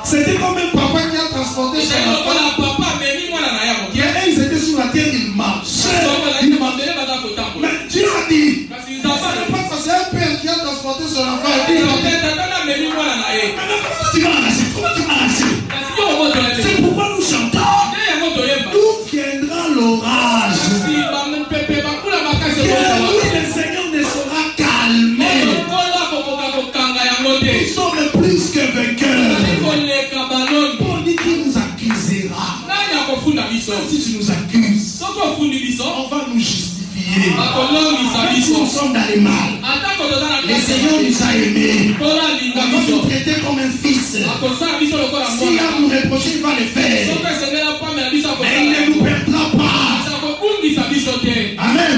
Speaker 1: C'était comme un papa qui a transporté son
Speaker 3: Ezali
Speaker 1: enfant.
Speaker 3: lokola papa amemi mwana na ye moke.
Speaker 1: Et ils étaient sur la terre, ils marchaient.
Speaker 3: Soko ezali na mabele baza kotambola.
Speaker 1: Mais Dieu a dit,
Speaker 3: Kasi
Speaker 1: ça
Speaker 3: nzambe
Speaker 1: n'est pas ça, c'est un père qui a transporté son enfant. Et puis il a dit,
Speaker 3: tata na amemi mwana na ye.
Speaker 1: maintenant comment tu vas lâcher? Comment tu vas lâcher?
Speaker 3: Kasi yo moto ya
Speaker 1: C'est pourquoi nous chantons.
Speaker 3: nde yango toyemba.
Speaker 1: D'où viendra l'orage?
Speaker 3: Kasi bampepe bakula makasi
Speaker 1: Que
Speaker 3: ekoza
Speaker 1: lui,
Speaker 3: wapi.
Speaker 1: le Seigneur ne sera calmé.
Speaker 3: Motokola kokoka kokanga yango te.
Speaker 1: Nous sommes plus que vainqueurs.
Speaker 3: Ezali koleka baloni.
Speaker 1: On dit qui nous accusera.
Speaker 3: Nani akofunda biso?
Speaker 1: Si tu nous accuses,
Speaker 3: Soki ofundi biso,
Speaker 1: on va nous justifier.
Speaker 3: bakolongisa
Speaker 1: Même si
Speaker 3: biso.
Speaker 1: nous sommes dans les mal,
Speaker 3: Atako toza na
Speaker 1: le
Speaker 3: kati
Speaker 1: Seigneur
Speaker 3: ya
Speaker 1: nous a aimés.
Speaker 3: kola linga
Speaker 1: On va
Speaker 3: biso.
Speaker 1: nous traiter comme un fils.
Speaker 3: Akosala biso lokola
Speaker 1: S'il y a à
Speaker 3: mwana.
Speaker 1: nous reprocher, il va le faire.
Speaker 3: Soki esengela pame na biso
Speaker 1: Mais il ne nous
Speaker 3: akosala.
Speaker 1: perdra pas.
Speaker 3: Akobungisa biso te.
Speaker 1: Amen.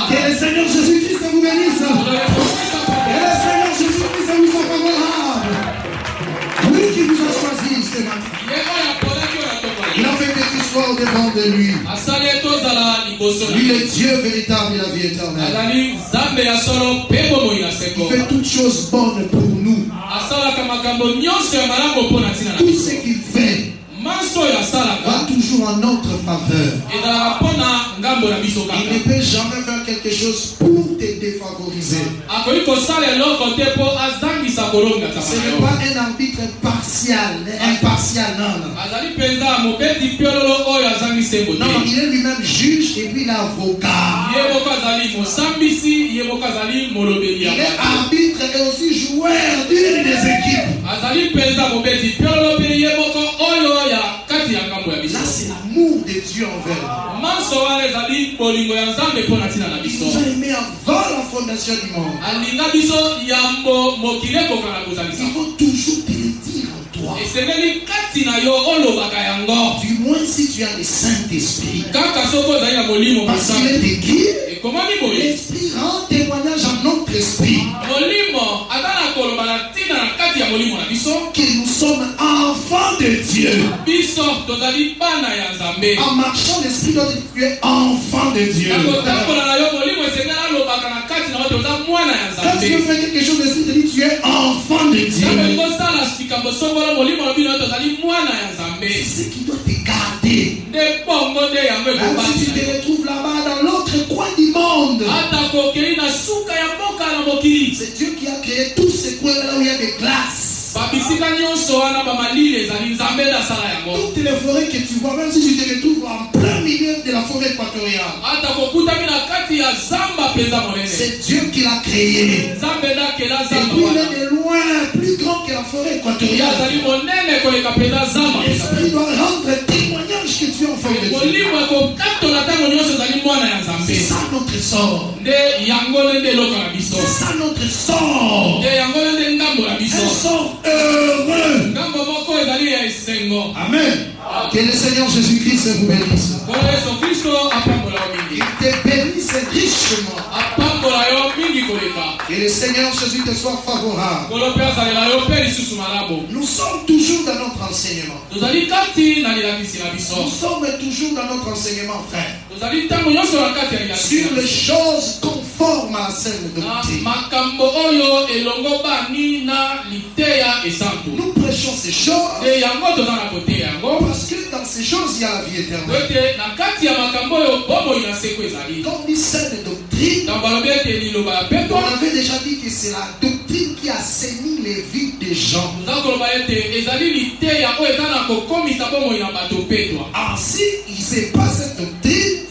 Speaker 1: Que le Seigneur Jésus-Christ vous bénisse. Que le Seigneur Jésus-Christ vous soit favorable. Lui qui vous a choisi ce matin. Il a fait que tu sois au devant de lui.
Speaker 3: asali tozala liboso na
Speaker 1: Lui
Speaker 3: ye.
Speaker 1: le Dieu véritable et la vie éternelle.
Speaker 3: azali nzambe ya solo mpe bomoi na
Speaker 1: Il
Speaker 3: seko.
Speaker 1: fait toutes choses bonnes pour nous.
Speaker 3: asalaka makambo nyonso ya malamu mpo na ntina na
Speaker 1: Tout
Speaker 3: biso.
Speaker 1: ce qu'il fait
Speaker 3: manso oyo asalaka
Speaker 1: va toujours en notre faveur.
Speaker 3: ezalaka mpo na ngambo na biso
Speaker 1: Il ne
Speaker 3: kaka.
Speaker 1: peut jamais faire quelque chose pour te défavoriser.
Speaker 3: akoki kosala eloko te mpo azangisa
Speaker 1: Ce
Speaker 3: kolongasama
Speaker 1: n'est
Speaker 3: yo.
Speaker 1: pas un arbitre partial, impartial, non, non.
Speaker 3: azali mpenza mobeti piololo oyo azangisa embo
Speaker 1: Non,
Speaker 3: te.
Speaker 1: il est lui-même juge et puis l'avocat.
Speaker 3: ye moko azali mosambisi ye moko azali molobeli
Speaker 1: Il
Speaker 3: ya
Speaker 1: est
Speaker 3: bato.
Speaker 1: arbitre et aussi joueur d'une des équipes.
Speaker 3: azali mpenza mobeti piololo mpe ye moko oyo ya kati ya ngambo ya
Speaker 1: Là,
Speaker 3: biso.
Speaker 1: c'est l'amour de Dieu envers nous.
Speaker 3: manso wana ezali bolingo ya nzambe mpo na ntina na
Speaker 1: Il
Speaker 3: biso.
Speaker 1: nous a aimés avant la fondation du monde.
Speaker 3: alinga biso yambo mokili ekokana kozalisa.
Speaker 1: Il faut toujours te le dire en toi.
Speaker 3: esengeli kati na yo olobaka yango.
Speaker 1: Du moins si tu as le Saint-Esprit.
Speaker 3: kaka soki ozali na molimo
Speaker 1: Parce qu'il
Speaker 3: mosantu.
Speaker 1: est écrit,
Speaker 3: ekomami boye
Speaker 1: l'Esprit rend témoignage à notre esprit
Speaker 3: molimo aza na koloba na ntina na kati ya molimo na biso.
Speaker 1: que nous sommes enfants de Dieu.
Speaker 3: biso tozali bana ya nzambe.
Speaker 1: En marchant, l'Esprit doit dire que tu es enfant de Dieu.
Speaker 3: na kotambola na yo molimo esengeli alobaka na kati na yo te oza mwana ya
Speaker 1: Quand tu veux
Speaker 3: nzambe.
Speaker 1: faire quelque chose, l'Esprit te dit tu es enfant de
Speaker 3: ntango
Speaker 1: Dieu.
Speaker 3: ekosala likambo songolo molimo lobi na yo tozali mwana ya nzambe.
Speaker 1: C'est ce qui doit te garder.
Speaker 3: nde bongo nde yango
Speaker 1: Même si tu te
Speaker 3: ekobaki.
Speaker 1: retrouves là-bas dans l'autre coin du monde.
Speaker 3: ata kokei na suka ya mboka na mokili.
Speaker 1: C'est Dieu qui a créé tous ces coins là où il y a des glaces.
Speaker 3: bato
Speaker 1: Toutes les forêts que tu vois, même si tu te retrouves en plein milieu de la forêt équatoriale, c'est Dieu qui l'a créé. Et puis il est de loin plus grand que la forêt équatoriale. L'esprit doit rendre témoignage que tu es enfant de Dieu. C'est ça notre sort. C'est ça notre sort. Un sort heureux. Amen. Que le Seigneur Jésus-Christ vous bénisse. Il te bénisse richement. Que le Seigneur Jésus te soit favorable. Nous sommes toujours dans notre enseignement. Nous sommes toujours dans notre enseignement, frère. Sur les choses conformes à la saine doctrine. Nous prêchons ces choses parce que dans ces choses il y a la vie éternelle. Quand on dit saine doctrine, on avait déjà dit que c'est la doctrine qui assainit les vies des gens. Ainsi, il ne sait pas cette doctrine,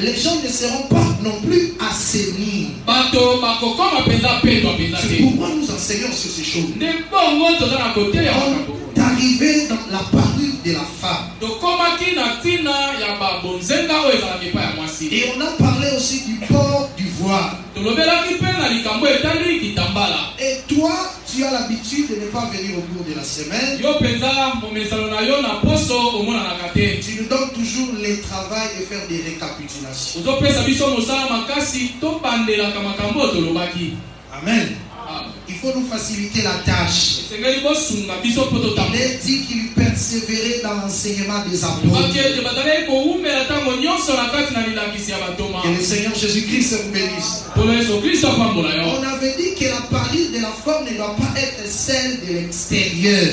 Speaker 1: les gens ne seront pas non plus assainis. C'est pourquoi nous enseignons sur ces choses. D'arriver dans la parure de la femme. Et on a parlé aussi du port du voile. Et toi, tu as l'habitude de ne pas venir au cours de la semaine. Tu nous donnes toujours les travail et faire des récapitulations. Amen. Il faut nous faciliter la tâche. Il est dit qu'il persévérait dans l'enseignement des apôtres. Que le Seigneur Jésus-Christ vous bénisse. On avait dit que la parure de la forme ne doit pas être celle de l'extérieur.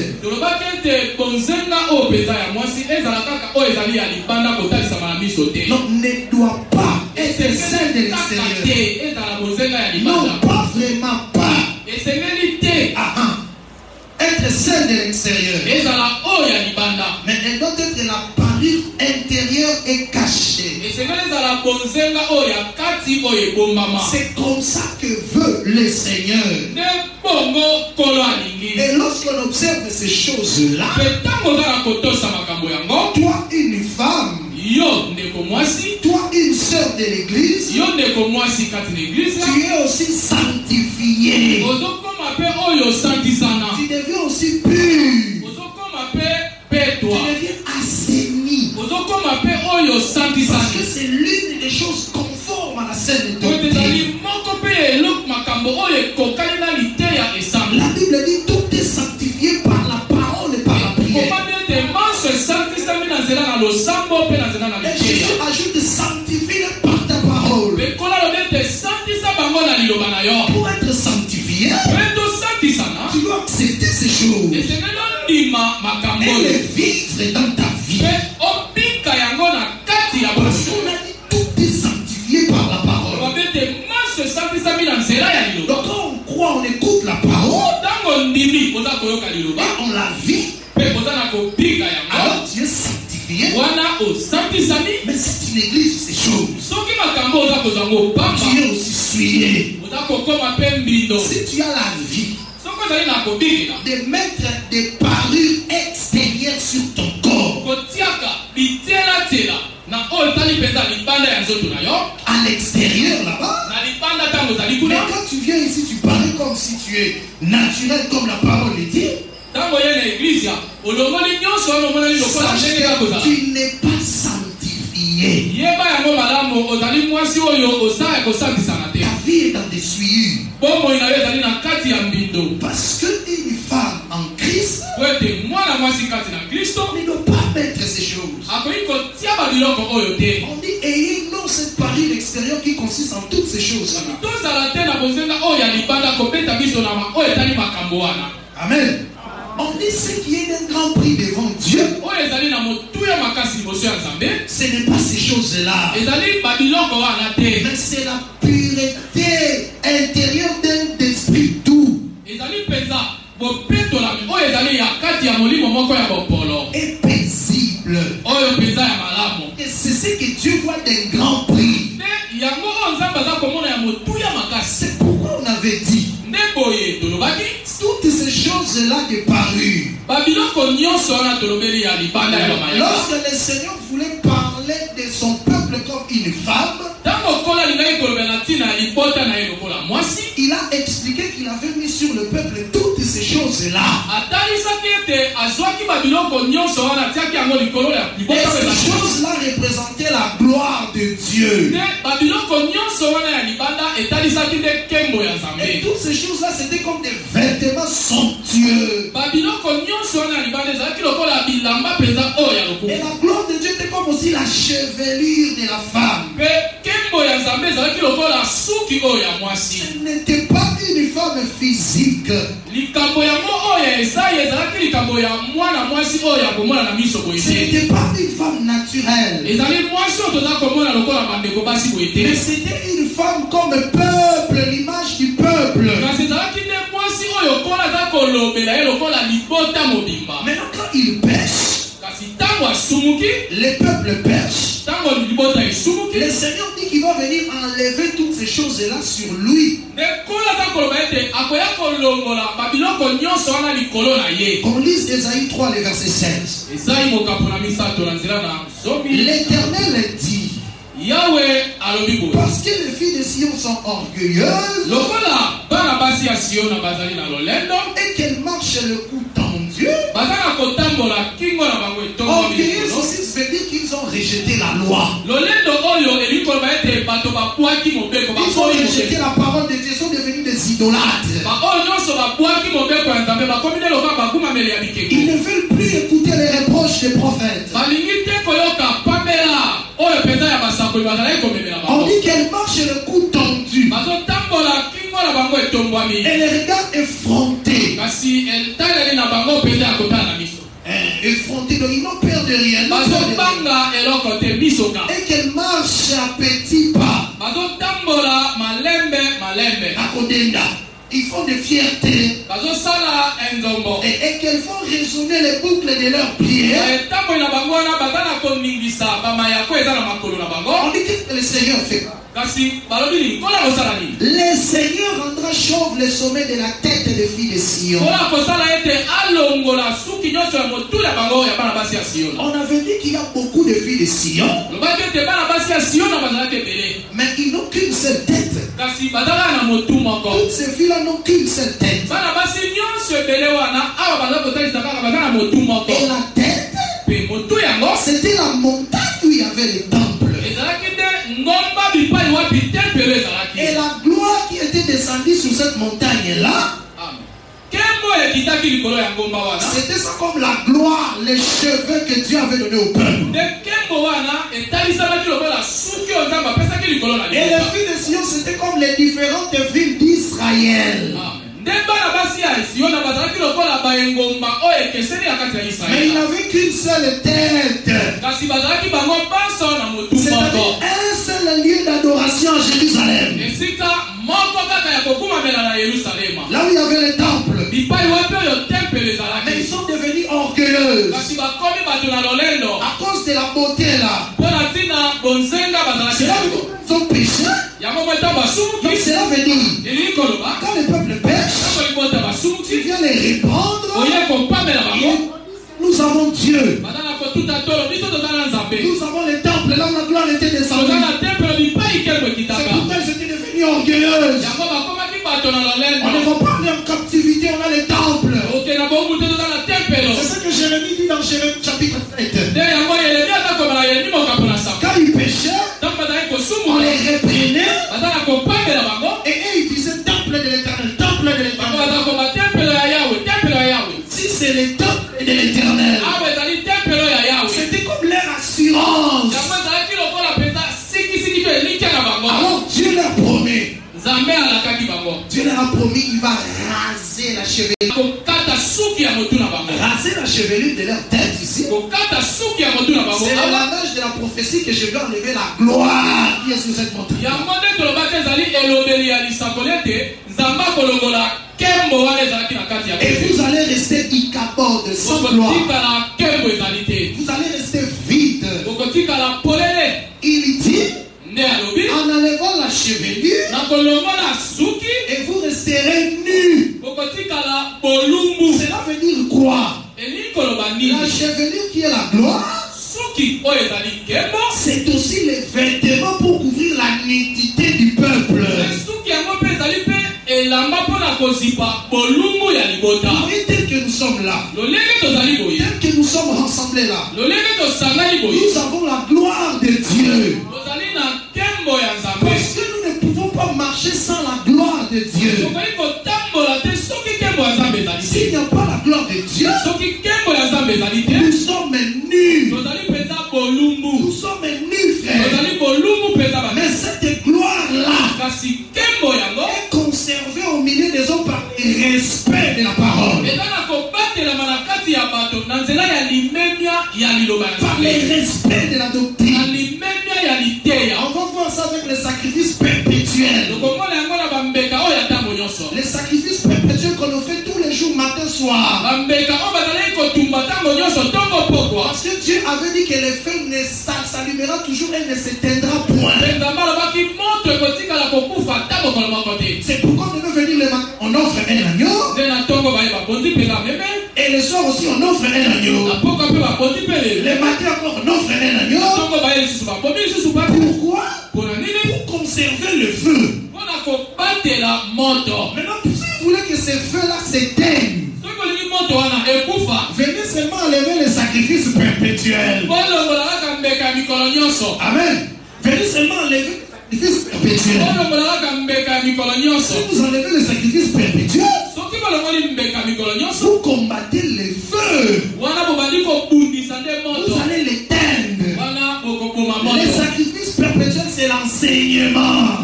Speaker 1: Non, ne doit pas être celle de l'extérieur. Non, pas vraiment pas. Être celle de l'extérieur. Mais elle doit être la parure intérieure et cachée. C'est comme ça que veut le Seigneur. Et lorsqu'on observe ces choses-là, toi une femme, toi une sœur de l'église, tu es aussi sanctifié. Tu deviens aussi pur. Tu deviens assaini. Parce que c'est l'une des choses conformes à la saine doctrine. La Bible dit tout est sanctifié par la parole et par la prière. Et Jésus ajoute sanctifie par ta parole. Pour être sanctifié, tu dois accepter ces choses et les vivre dans ta vie. Parce qu'on a dit tout est sanctifié par la parole. Donc quand on croit, on écoute la parole, et on la vit, alors tu es sanctifié. Mais c'est une église, ces choses. Tu es aussi souillé. Si tu as la vie de mettre des parures extérieures sur ton corps, à l'extérieur là-bas, mais quand tu viens ici, tu parles comme si tu es naturel, comme la parole le dit. Sache que tu n'es pas sanctifié. Ta vie est dans des souillures. Parce qu'une femme en Christ ne doit pas mettre ces choses. On dit ayez non cette parure extérieure qui consiste en toutes ces choses. Amen. On dit ce qui est d'un grand prix devant Dieu, ce n'est pas ces choses-là, mais c'est la pureté intérieure d'un esprit doux.
Speaker 3: moko ya bopolo
Speaker 1: est paisible.
Speaker 3: oyo peza ya malamu
Speaker 1: Et c'est ce que Dieu voit d'un grand prix.
Speaker 3: nde yango oyo nzambe aza komona ya motuya makasi.
Speaker 1: C'est pourquoi on avait dit
Speaker 3: nde boye tolobaki
Speaker 1: toutes ces choses-là de paru.
Speaker 3: babiloko nyonso wana tolobeli ya libanda ya bamayaka.
Speaker 1: Lorsque le Seigneur voulait parler de son peuple comme une femme,
Speaker 3: ntango kola alingaki kolobela ntina ya libota na ye lokola mwasi,
Speaker 1: il a expliqué qu'il avait mis sur le peuple toutes ces choses-là.
Speaker 3: atalisaki ete azwaki babiloko nyonso wana atiaki yango likolo ya
Speaker 1: Et
Speaker 3: libota
Speaker 1: ces choses-là représentaient la gloire de Dieu.
Speaker 3: nde babiloko nyonso wana ya libanda etalisaki nde nkembo ya
Speaker 1: Et
Speaker 3: nzambe.
Speaker 1: toutes ces choses-là, c'était comme des vêtements somptueux.
Speaker 3: babiloko nyonso wana ya libanda ezalaki lokola bilamba mpenza oyo ya
Speaker 1: Et
Speaker 3: lokumu.
Speaker 1: la gloire de Dieu était comme aussi la chevelure de la femme.
Speaker 3: mpe nkembo ya nzambe ezalaki lokola suki oyo ya mwasi.
Speaker 1: Ce n'était pas une femme physique.
Speaker 3: likambo yango oyo ya Esayi ezalaki likambo ya mwana mwasi oyo ya komona na miso boye
Speaker 1: Ce
Speaker 3: te.
Speaker 1: n'était pas une femme naturelle.
Speaker 3: ezali mwasi oyo toza komona lokola bandeko basi boye te.
Speaker 1: Mais c'était une femme comme peuple, l'image du peuple.
Speaker 3: kasi ezalaki nde mwasi oyo kola aza kolobela ye lokola libota mobimba.
Speaker 1: Maintenant, quand il pêche,
Speaker 3: kasi ntango asumuki,
Speaker 1: les peuples pêchent.
Speaker 3: ntango libota esumuki,
Speaker 1: Le Seigneur dit qu'il va venir enlever toutes ces choses-là sur lui.
Speaker 3: nde kola aza koloba ete akoya kolongola babiloko nyonso wana likolo na ye.
Speaker 1: On lise Ésaïe 3, le verset 16.
Speaker 3: Esayi mokapo na misato na nzela na zomi.
Speaker 1: L'Éternel dit,
Speaker 3: yawe alobi boye,
Speaker 1: parce que les filles de Sion sont orgueilleuses
Speaker 3: lokola bana basi ya siona bazali na lolendo,
Speaker 1: et qu'elles marchent le cou tendu.
Speaker 3: baza na kotambola kingo na bango etongomi
Speaker 1: Orgueilleux
Speaker 3: likolo.
Speaker 1: aussi, ça veut dire qu'ils ont rejeté la loi.
Speaker 3: lolendo oyo elingi koloba ete bato babwaki mobeko
Speaker 1: Ils ont
Speaker 3: bakomi
Speaker 1: rejeté
Speaker 3: mobeko.
Speaker 1: la parole de Dieu, ils sont devenus des idolâtres.
Speaker 3: baoyo nyonso babwaki mobeko ya nzambe bakomi nde lokola bagumameli ya
Speaker 1: Ils
Speaker 3: bikeko.
Speaker 1: ne veulent plus écouter les reproches des prophètes.
Speaker 3: balingi te koyoka pamela oyo mpenza ya basakoli bazalaki komemela
Speaker 1: On
Speaker 3: bango.
Speaker 1: dit qu'elles marchent le cou tendu
Speaker 3: bazotambola kingo na bango etombwami,
Speaker 1: et les regards effrontés.
Speaker 3: kasi etaleli na bango mpenza ya kotala na miso.
Speaker 1: Effrontés, donc ils n'ont peur de rien. Ils n'ont peur de rien.
Speaker 3: bazobanga eloko te misoka.
Speaker 1: Et qu'elles marchent à petits pas.
Speaker 3: bazotambola malembe malembe,
Speaker 1: À Kodenda. Ils font de fierté.
Speaker 3: bazosala enzombo.
Speaker 1: Et qu'elles font résonner les boucles de leurs pieds.
Speaker 3: etamboli na bango wana baza na koningisa bamayako eza na makolo na
Speaker 1: On
Speaker 3: bango,
Speaker 1: dit que le Seigneur fait.
Speaker 3: kasi balobi nini kola kosala nini.
Speaker 1: Le Seigneur rendra chauve le sommet de la tête des filles de Sion.
Speaker 3: kola kosala ete alongola suki nyonso ya motu ya bango ya bana basi ya siona.
Speaker 1: On avait dit qu'il y a beaucoup de filles de Sion,
Speaker 3: lobaki ete bana basi ya siona bazalaki ebele,
Speaker 1: mais ils n'ont qu'une seule tête.
Speaker 3: kasi bazalaka na motu moko.
Speaker 1: Toutes ces filles-là n'ont qu'une seule tête.
Speaker 3: bana basi nyonso ebele wana awa baza kotalisa kaka baza na motu moko.
Speaker 1: Et la tête,
Speaker 3: mpe motu yango
Speaker 1: c'était la montagne où il y avait le temple.
Speaker 3: ezalaki nde ngomba bipai wapi tempelo ezalaki.
Speaker 1: Et la gloire qui était descendue sur cette montagne-là,
Speaker 3: Amen. Kembo ekitaki likolo ya ngomba wana,
Speaker 1: c'était ça comme la gloire, les cheveux que Dieu avait donnés au peuple.
Speaker 3: nde kembo wana etalisamaki lokola suki oyo nzambe apesaki likolo na
Speaker 1: Et les
Speaker 3: liboka.
Speaker 1: filles de Sion, c'était comme les différentes villes d'Israël.
Speaker 3: Amen. nde bana basi ya siona bazalaki lokola baengomba oyo ekeseni ya kati ya
Speaker 1: Mais il
Speaker 3: israele,
Speaker 1: n'avait qu'une seule tête.
Speaker 3: kasi bazalaki bango banso na motu
Speaker 1: C'est-à-dire
Speaker 3: moko,
Speaker 1: un seul lieu d'adoration à Jérusalem.
Speaker 3: esika moko kaka ya kokumamela na yerusalema,
Speaker 1: Là où il y avait le temple.
Speaker 3: bipai wapi oyo tempelo
Speaker 1: Mais ils
Speaker 3: ezalaki,
Speaker 1: sont devenus orgueilleux.
Speaker 3: kasi bakomi bato na lolendo
Speaker 1: À cause de la beauté là.
Speaker 3: mpo na ntina bonzenga bazalaki
Speaker 1: C'est là
Speaker 3: nango.
Speaker 1: où ils ont péché.
Speaker 3: yango mo ntango
Speaker 1: Donc
Speaker 3: basumuki
Speaker 1: cela veut dire,
Speaker 3: elingi koloba
Speaker 1: quand le peuple pêche,
Speaker 3: ntango libota
Speaker 1: tu
Speaker 3: basumuki
Speaker 1: viens les répandre.
Speaker 3: oye kopamela bango,
Speaker 1: Nous avons Dieu.
Speaker 3: baza na kotuta tolo biso toza na nzambe,
Speaker 1: Nous avons le temple là où la gloire était descendue.
Speaker 3: toza na tempelo bipai kembo
Speaker 1: C'est
Speaker 3: ekitaka,
Speaker 1: pourquoi ils étaient devenus orgueilleux.
Speaker 3: yango bakomaki bato na
Speaker 1: On ne
Speaker 3: lolendo.
Speaker 1: va pas aller en captivité, on a le temple.
Speaker 3: oke na bomu te toza na tempelo,
Speaker 1: C'est ce que Jérémie dit dans Jérémie chapitre 7.
Speaker 3: nde yango yeremia aza komela yeremi mokambo na saka,
Speaker 1: Quand ils péchaient,
Speaker 3: ntango bazalaki
Speaker 1: on
Speaker 3: kosumuka
Speaker 1: les reprenait
Speaker 3: baza na kopamela bango,
Speaker 1: et eux ils disaient temple de l'éternel, temple de
Speaker 3: bango
Speaker 1: l'éternel.
Speaker 3: baza koma tempelo ya yawe, tempelo ya yawe,
Speaker 1: Si c'est le temple de l'éternel,
Speaker 3: awa ezali tempelo ya yawe,
Speaker 1: c'était comme leur assurance.
Speaker 3: yango ezalaki lokola mpenza sikisiki to elikya na bango.
Speaker 1: Alors Dieu leur promet,
Speaker 3: nzambe alakaki bango
Speaker 1: Dieu leur a promis qu'il va raser la chevelure.
Speaker 3: kokata suki ya motu na bango,
Speaker 1: Raser la chevelure de leur tête ici.
Speaker 3: kokata suki ya motu na bango
Speaker 1: C'est le
Speaker 3: awa.
Speaker 1: langage de la prophétie que je vais enlever la gloire qui est sur cette montagne.
Speaker 3: yango nde tolobaki ezali elobeli ya lisakoli ete nzambe akolongola
Speaker 1: Et vous allez rester icabode, sans gloire. Vous allez rester vide. Il dit, en enlevant la chevelure, et vous resterez nus. Cela veut dire quoi? La chevelure qui est la gloire, c'est aussi les vêtements pour couvrir la nudité du peuple. Et tel que nous sommes là, tel que nous sommes rassemblés là, nous avons la gloire de Dieu. Parce que nous ne pouvons pas marcher sans la gloire de Dieu. S'il n'y a pas la gloire de Dieu, nous sommes nus. Nous sommes nus, frère. Mais cette gloire-là est conservée au milieu des hommes par le respect de la parole. Par le respect de la doctrine. On va voir ça avec les sacrifices perpétuels. Les sacrifices perpétuels qu'on fait tous les jours, matin, soir. Parce que Dieu avait dit que le feu s'allumera toujours et ne s'éteindra point. C'est pourquoi on devait venir le matin, on offre un agneau. Et le soir aussi on offre un agneau. Le matin encore on offre un agneau. Pourquoi? Pour conserver le feu. Maintenant, si vous voulez que ce feu-là s'éteigne, venez seulement enlever les sacrifices perpétuels. Amen. Venez seulement enlever les sacrifices perpétuels. Si vous enlevez les sacrifices perpétuels, vous combattez le feu. Vous allez l'éteindre. Les sacrifices perpétuels, c'est l'enseignement.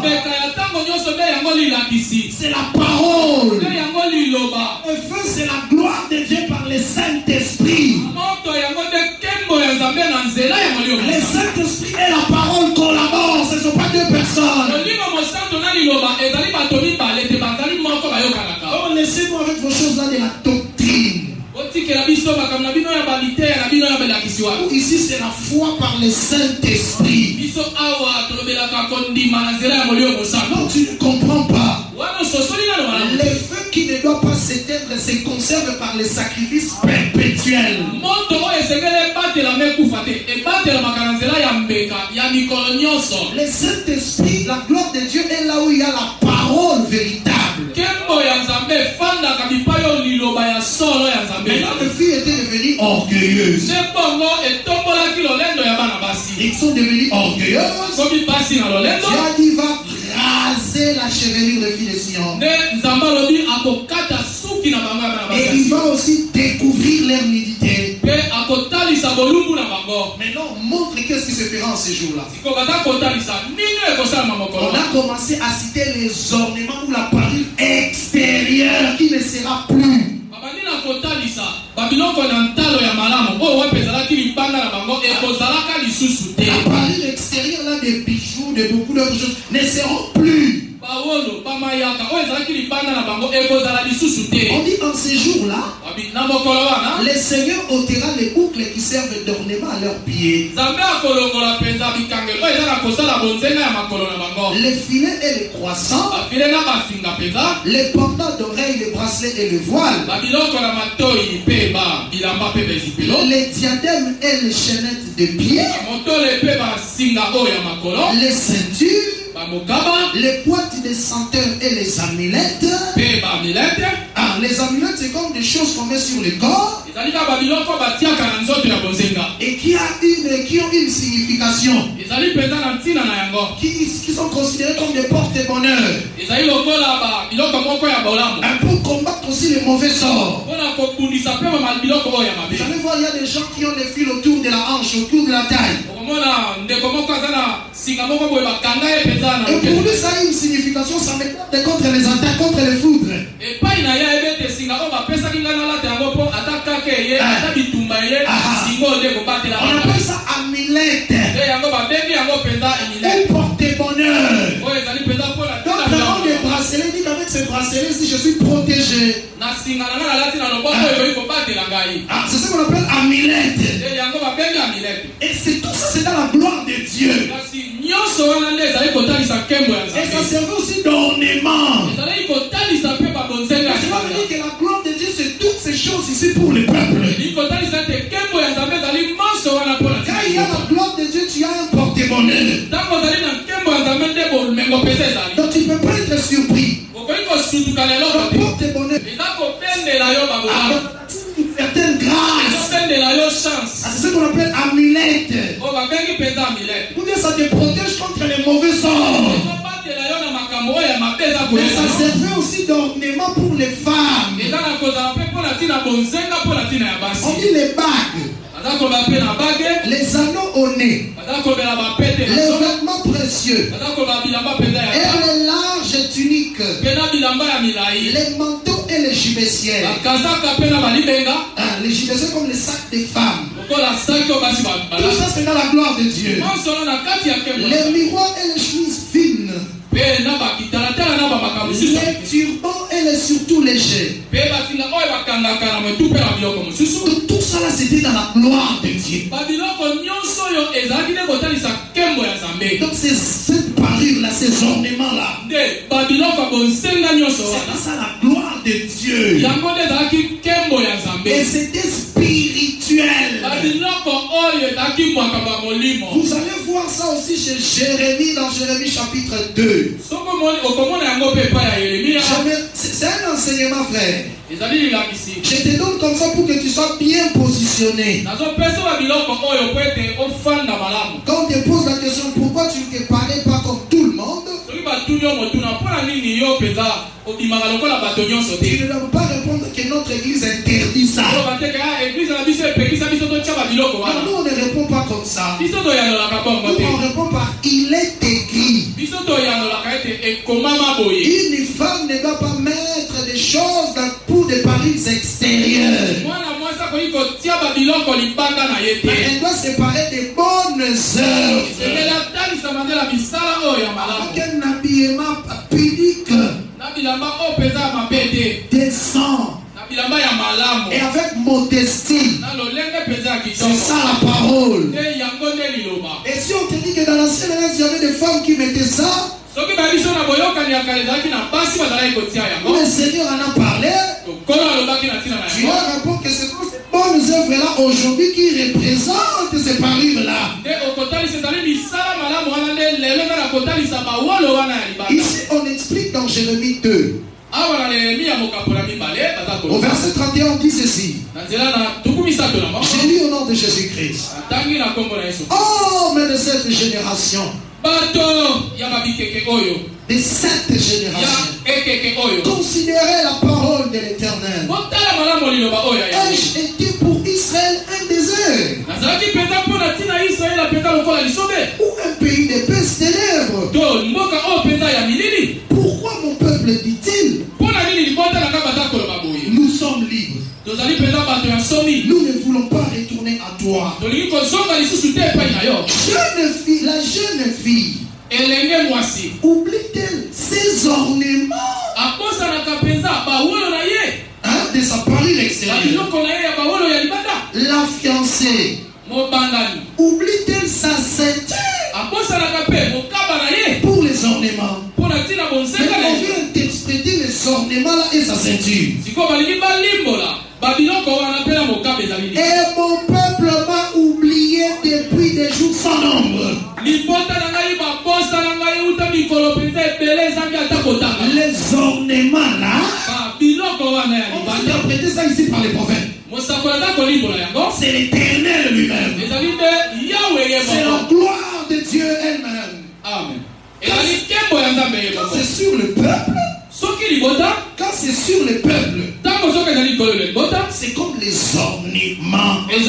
Speaker 1: C'est la parole. Le feu, c'est la gloire de Dieu par le Saint-Esprit. Le Saint-Esprit et la parole collaborent. Ce ne sont pas deux personnes. Oh, laissez-nous avec vos choses-là de la doctrine. Ici, c'est la foi par le Saint-Esprit. Non, tu ne comprends pas. Le feu qui ne doit pas s'éteindre se conserve par les sacrifices perpétuels. Le Saint-Esprit, la gloire de Dieu est là où il y a la parole véritable. Maintenant, les filles étaient devenues orgueilleuses. Ils sont devenus orgueilleux. Dieu a dit, va raser la chevelure des filles de Sion. Et il va aussi découvrir leur nudité. Maintenant, montre qu'est-ce qui se fera en ces jours-là. On a commencé à citer les ornements ou la parure extérieure qui ne sera plus. La parure extérieure là, des bijoux, de beaucoup d'autres choses ne seront plus. On dit en ces jours-là, le Seigneur ôtera les boucles qui servent d'ornement à leurs pieds. Les filets et les croissants, les pendants d'oreilles, les bracelets et le voile, les diadèmes et les chaînettes de pieds, les ceintures, les boîtes de senteurs et les amulettes. Ah, les amulettes, c'est comme des choses qu'on met sur le corps et qui ont une signification, qui sont considérées comme des porte-bonheur. Pour combattre aussi les mauvais sorts. Vous allez voir, il y a des gens qui ont des fils autour de la hanche, autour de la taille. Et pour lui, ça a une signification, ça met contre les attaques, contre les foudres. On appelle ça amulette. Ou porte-bonheur. Donc, vraiment, des bracelets, dit qu'avec ces bracelets, si je suis protégé. j'ai. C'est ce qu'on appelle amulette. Et c'est tout ça, c'est dans la gloire de Dieu. Et ça servait aussi d'ornement. Ça veut dire que la gloire de Dieu, c'est toutes ces choses ici pour le peuple. Quand il y a la gloire de Dieu, tu as un porte-monnaie. Donc tu ne peux pas être surpris. Le porte-monnaie a une certaine grâce. C'est ce qu'on appelle amulette. Ou bien ça te protège contre les mauvais sorts. Mais ça servait aussi d'ornement pour les femmes. On dit les bagues, les anneaux au nez, les vêtements précieux, et les larges tuniques, les manteaux et les gibecières. Les gibecières comme les sacs des femmes. Tout ça c'est dans la gloire de Dieu. Les miroirs et les chemises fines. Les turbans et les surtout légers. Tout ça là c'était dans la gloire de Dieu. Donc c'est cette parure là, ces ornements là, c'est ça la gloire de Dieu. Et c'était spirituel. Vous allez voir ça aussi chez Jérémie, dans Jérémie chapitre 2. C'est un enseignement, frère. Je te donne comme ça pour que tu sois bien positionné. Quand on te pose la question pourquoi tu ne te parlais pas comme tout le monde, tu ne dois pas répondre que notre église interdit ça. Nous on ne répond pas comme ça. Nous on répond par il est écrit. Une femme ne doit pas mettre des choses pour des paris extérieurs. Elle doit séparer des bonnes œuvres avec un habillement pudique, décent et avec modestie. C'est ça la parole. Et si on te dit que dans l'ancienne alliance il y avait des femmes qui mettaient ça, le Seigneur en a parlé. Tu as rapport que c'est ces bonnes œuvres là aujourd'hui qui représentent ces parures là. Ici on explique dans Jérémie 2. Au verset 31 on dit ceci. J'ai lu au nom de Jésus-Christ. Oh mais de cette génération, de cette génération, considérez la parole de l'Éternel. Ai-je été pour Israël un désert ou un pays de peste ténèbres? Pourquoi mon peuple dit-il nous sommes libres? Nous ne voulons pas retourner à toi. La jeune fille oublie-t-elle ses ornements de sa parure extérieure? La fiancée oublie-t-elle sa ceinture pour les ornements? Mais on vient interpréter les ornements là et sa ceinture. Et mon peuple m'a oublié depuis des jours sans nombre. Les ornements là, on va interpréter ça ici par les prophètes. C'est l'Éternel lui-même. C'est la gloire de Dieu elle-même.
Speaker 3: Amen.
Speaker 1: Quand c'est sur le peuple, quand c'est sur le peuple, c'est comme les ornements. Et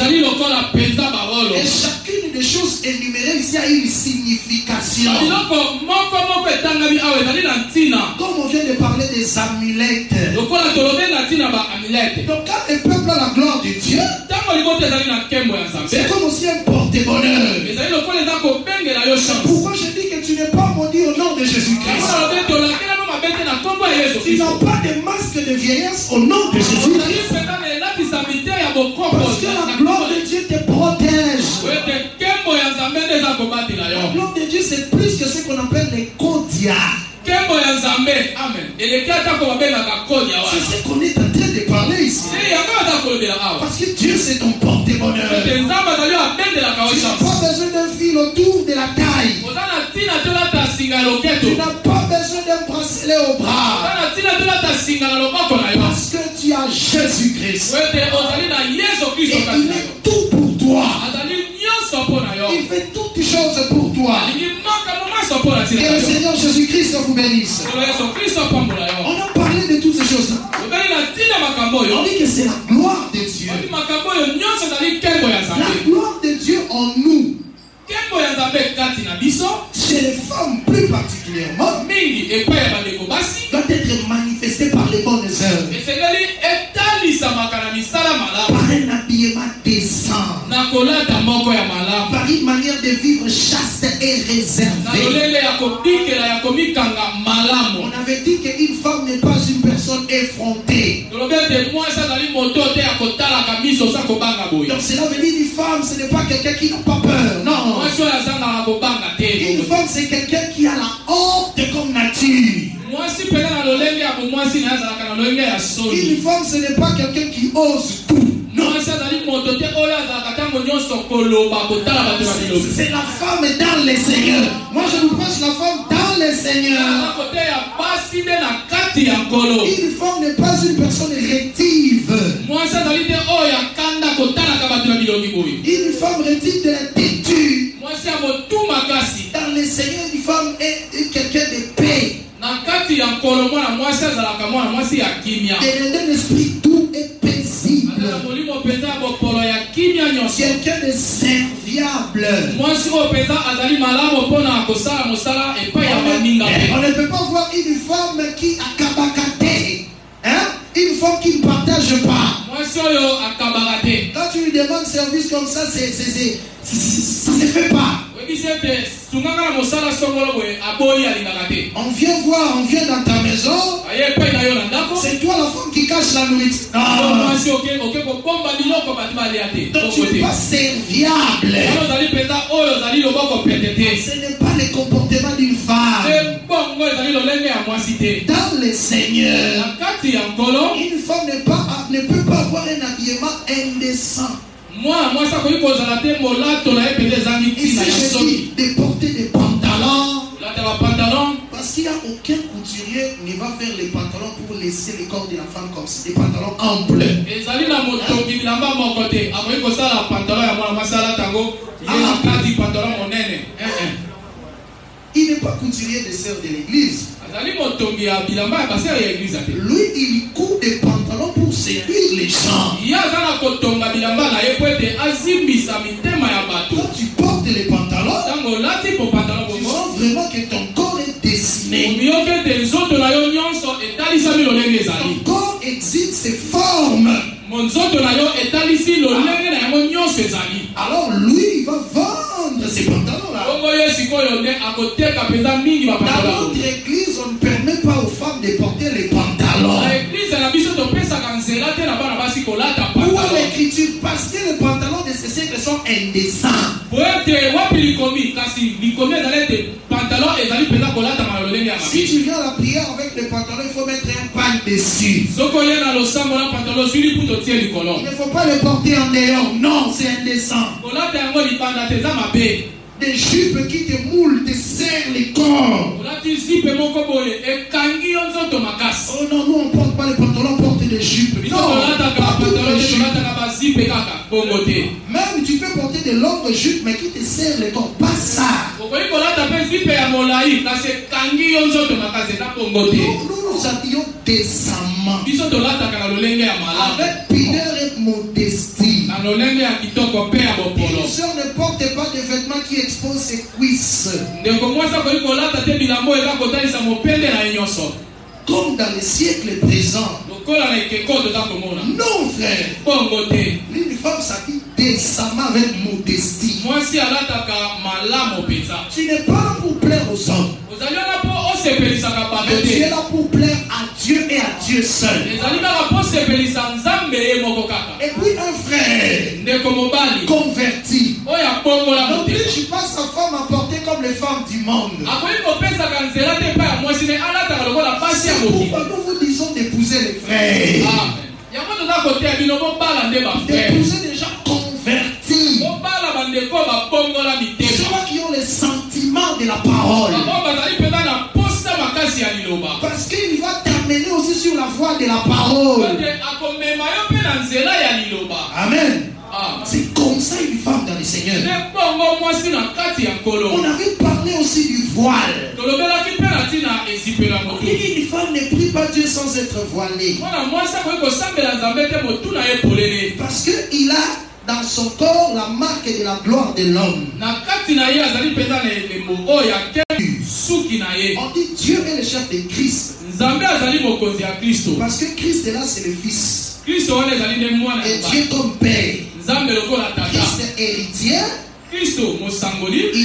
Speaker 1: chacune des choses énumérées ici a une signification. Comme on vient de parler des amulettes. Donc quand le peuple a la gloire de Dieu, c'est comme aussi un porte-bonheur. Pourquoi je dis que tu n'es pas maudit au nom de Jésus-Christ? Tu n'as pas de masque de vieillesse au nom de Jésus. Parce que la gloire de Dieu te protège. La gloire de Dieu, c'est plus que ce qu'on appelle les kodia. C'est ce qu'on est en train de parler ici. Parce que Dieu, c'est ton porte-bonheur. Tu n'as pas besoin d'un fil autour de la taille. Tu n'as pas besoin d'un bracelet au bras. Parce que tu as Jésus-Christ. Et il est tout pour toi. Il fait toutes choses pour toi. Que le Seigneur Jésus-Christ vous bénisse. On a parlé de toutes ces choses-là. On dit que c'est la gloire de Dieu. La gloire de Dieu en nous. Chez les femmes plus particulièrement, doit être manifestée par les bonnes œuvres. Par un habillement décent. Par une manière de vivre chaste et réservée. On avait dit qu'une femme n'est pas une personne effrontée. Donc cela veut dire une femme, ce n'est pas quelqu'un qui n'a pas peur. Non. Une femme, c'est quelqu'un qui a la honte comme nature. Une femme, ce n'est pas quelqu'un qui ose tout. Non. C'est la femme dans le Seigneur. Moi, je vous prêche la femme dans le Seigneur. Une femme n'est pas une personne rétive. Une femme rétive de la têtue. Dans le Seigneur, une femme est quelqu'un de paix. D'un esprit doux et paisible. Quelqu'un de serviable. On ne peut pas voir une femme qui a kabakaté. Hein? Une femme qui ne partage pas. Quand tu lui demandes service comme ça, ça ne se fait pas. On vient voir, on vient dans ta maison. C'est toi la femme qui cache la nourriture. Donc tu n'es pas serviable. Ce n'est pas le comportement d'une femme. Dans le Seigneur, une femme ne peut pas avoir un habillement indécent. Ici, je dis de porter des pantalons. Parce qu'il n'y a aucun couturier qui va faire les pantalons pour laisser le corps de la femme comme ça. Des pantalons amples. Il n'est pas couturier des sœurs de l'église. Lui, il coud des pantalons pour séduire les gens. Quand tu portes les pantalons, tu sens vraiment que ton corps est dessiné. Ton corps exhibe ses formes. Alors lui, il va vendre ces pantalons-là. Dans notre église, on ne permet pas aux femmes de porter les pantalons. Pourquoi l'écriture? Parce que les pantalons de ce siècle sont indécents. Si tu viens à la prière avec les pantalons, il faut mettre un pan dessus. Il ne faut pas les porter en dehors. Non, c'est indécent. Des jupes qui te moulent, te serrent les corps. Oh non, nous on ne porte pas les pantalons, on porte des jupes. Non, même tu peux porter des longues jupes mais qui te serrent les corps. Pas ça. Nous nous habillons décemment. Avec pudeur et modestie. Une sœur ne porte pas de vêtements qui exposent ses cuisses. Comme dans le siècle présent. Non, frère. Une femme s'habille décemment avec modestie. Tu n'es pas là pour plaire aux hommes. Mais tu es là pour plaire à Dieu et à Dieu Dieu seul. Et puis un frère converti n'oblige pas sa femme à porter comme les femmes du monde. C'est pourquoi nous vous disons d'épouser les frères. D'épouser des gens convertis. Des gens qui ont les sentiments de la parole. Parce qu'il va t'amener aussi sur la voie de la parole. Amen. C'est comme ça une femme dans le Seigneur. On avait parlé aussi du voile. Une femme ne prie pas Dieu sans être voilée. Parce qu'il a dans son corps la marque de la gloire de l'homme. On dit Dieu est le chef de Christ. Parce que Christ est là, c'est le Fils. Et Dieu comme Père. Christ est héritier. Il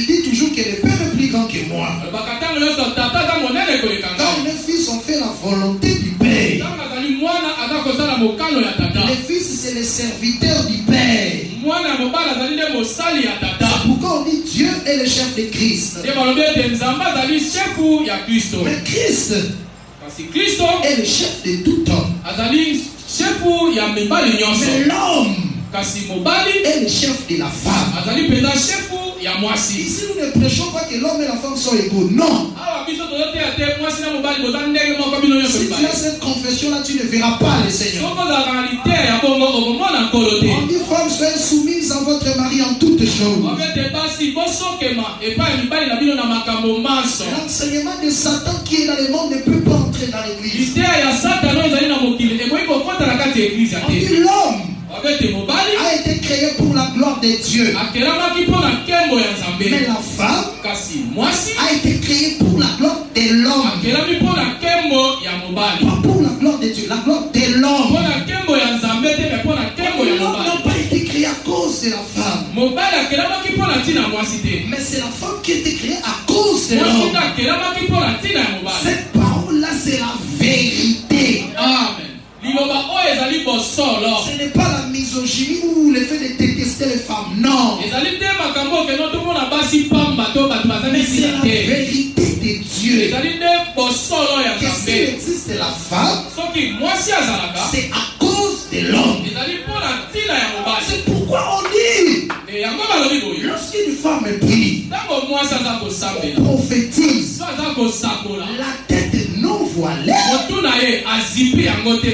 Speaker 1: dit toujours que le Père est plus grand que moi. Quand les fils ont fait la volonté du Père, les fils c'est les serviteurs du Père. Pourquoi on dit Dieu est le chef de Christ? Mais Christ est le chef de tout homme. Mais l'homme est le chef de la femme. Ici nous ne prêchons pas que l'homme et la femme sont égaux. Non. Si tu as cette confession là, tu ne verras pas le Seigneur. On dit femmes, soyez soumises à votre mari en toutes choses. L'enseignement de Satan qui est dans le monde ne peut pas entrer dans l'église. On dit l'homme a été créé pour la gloire de Dieu. Mais la femme a été créée pour la gloire de l'homme. Pas pour la gloire de Dieu, la gloire de l'homme. L'homme n'a pas été créé à cause de la femme. Mais c'est la femme qui a été créée à cause de l'homme. Cette parole-là, c'est la vérité.
Speaker 3: Amen.
Speaker 1: Ce n'est pas la misogynie ou le fait de détester les femmes, non. Mais c'est la vérité de Dieu. Que s'il existe la femme, c'est à cause de l'homme. C'est pourquoi on dit, lorsqu'une femme prie, on prophétise, la tête non voilée,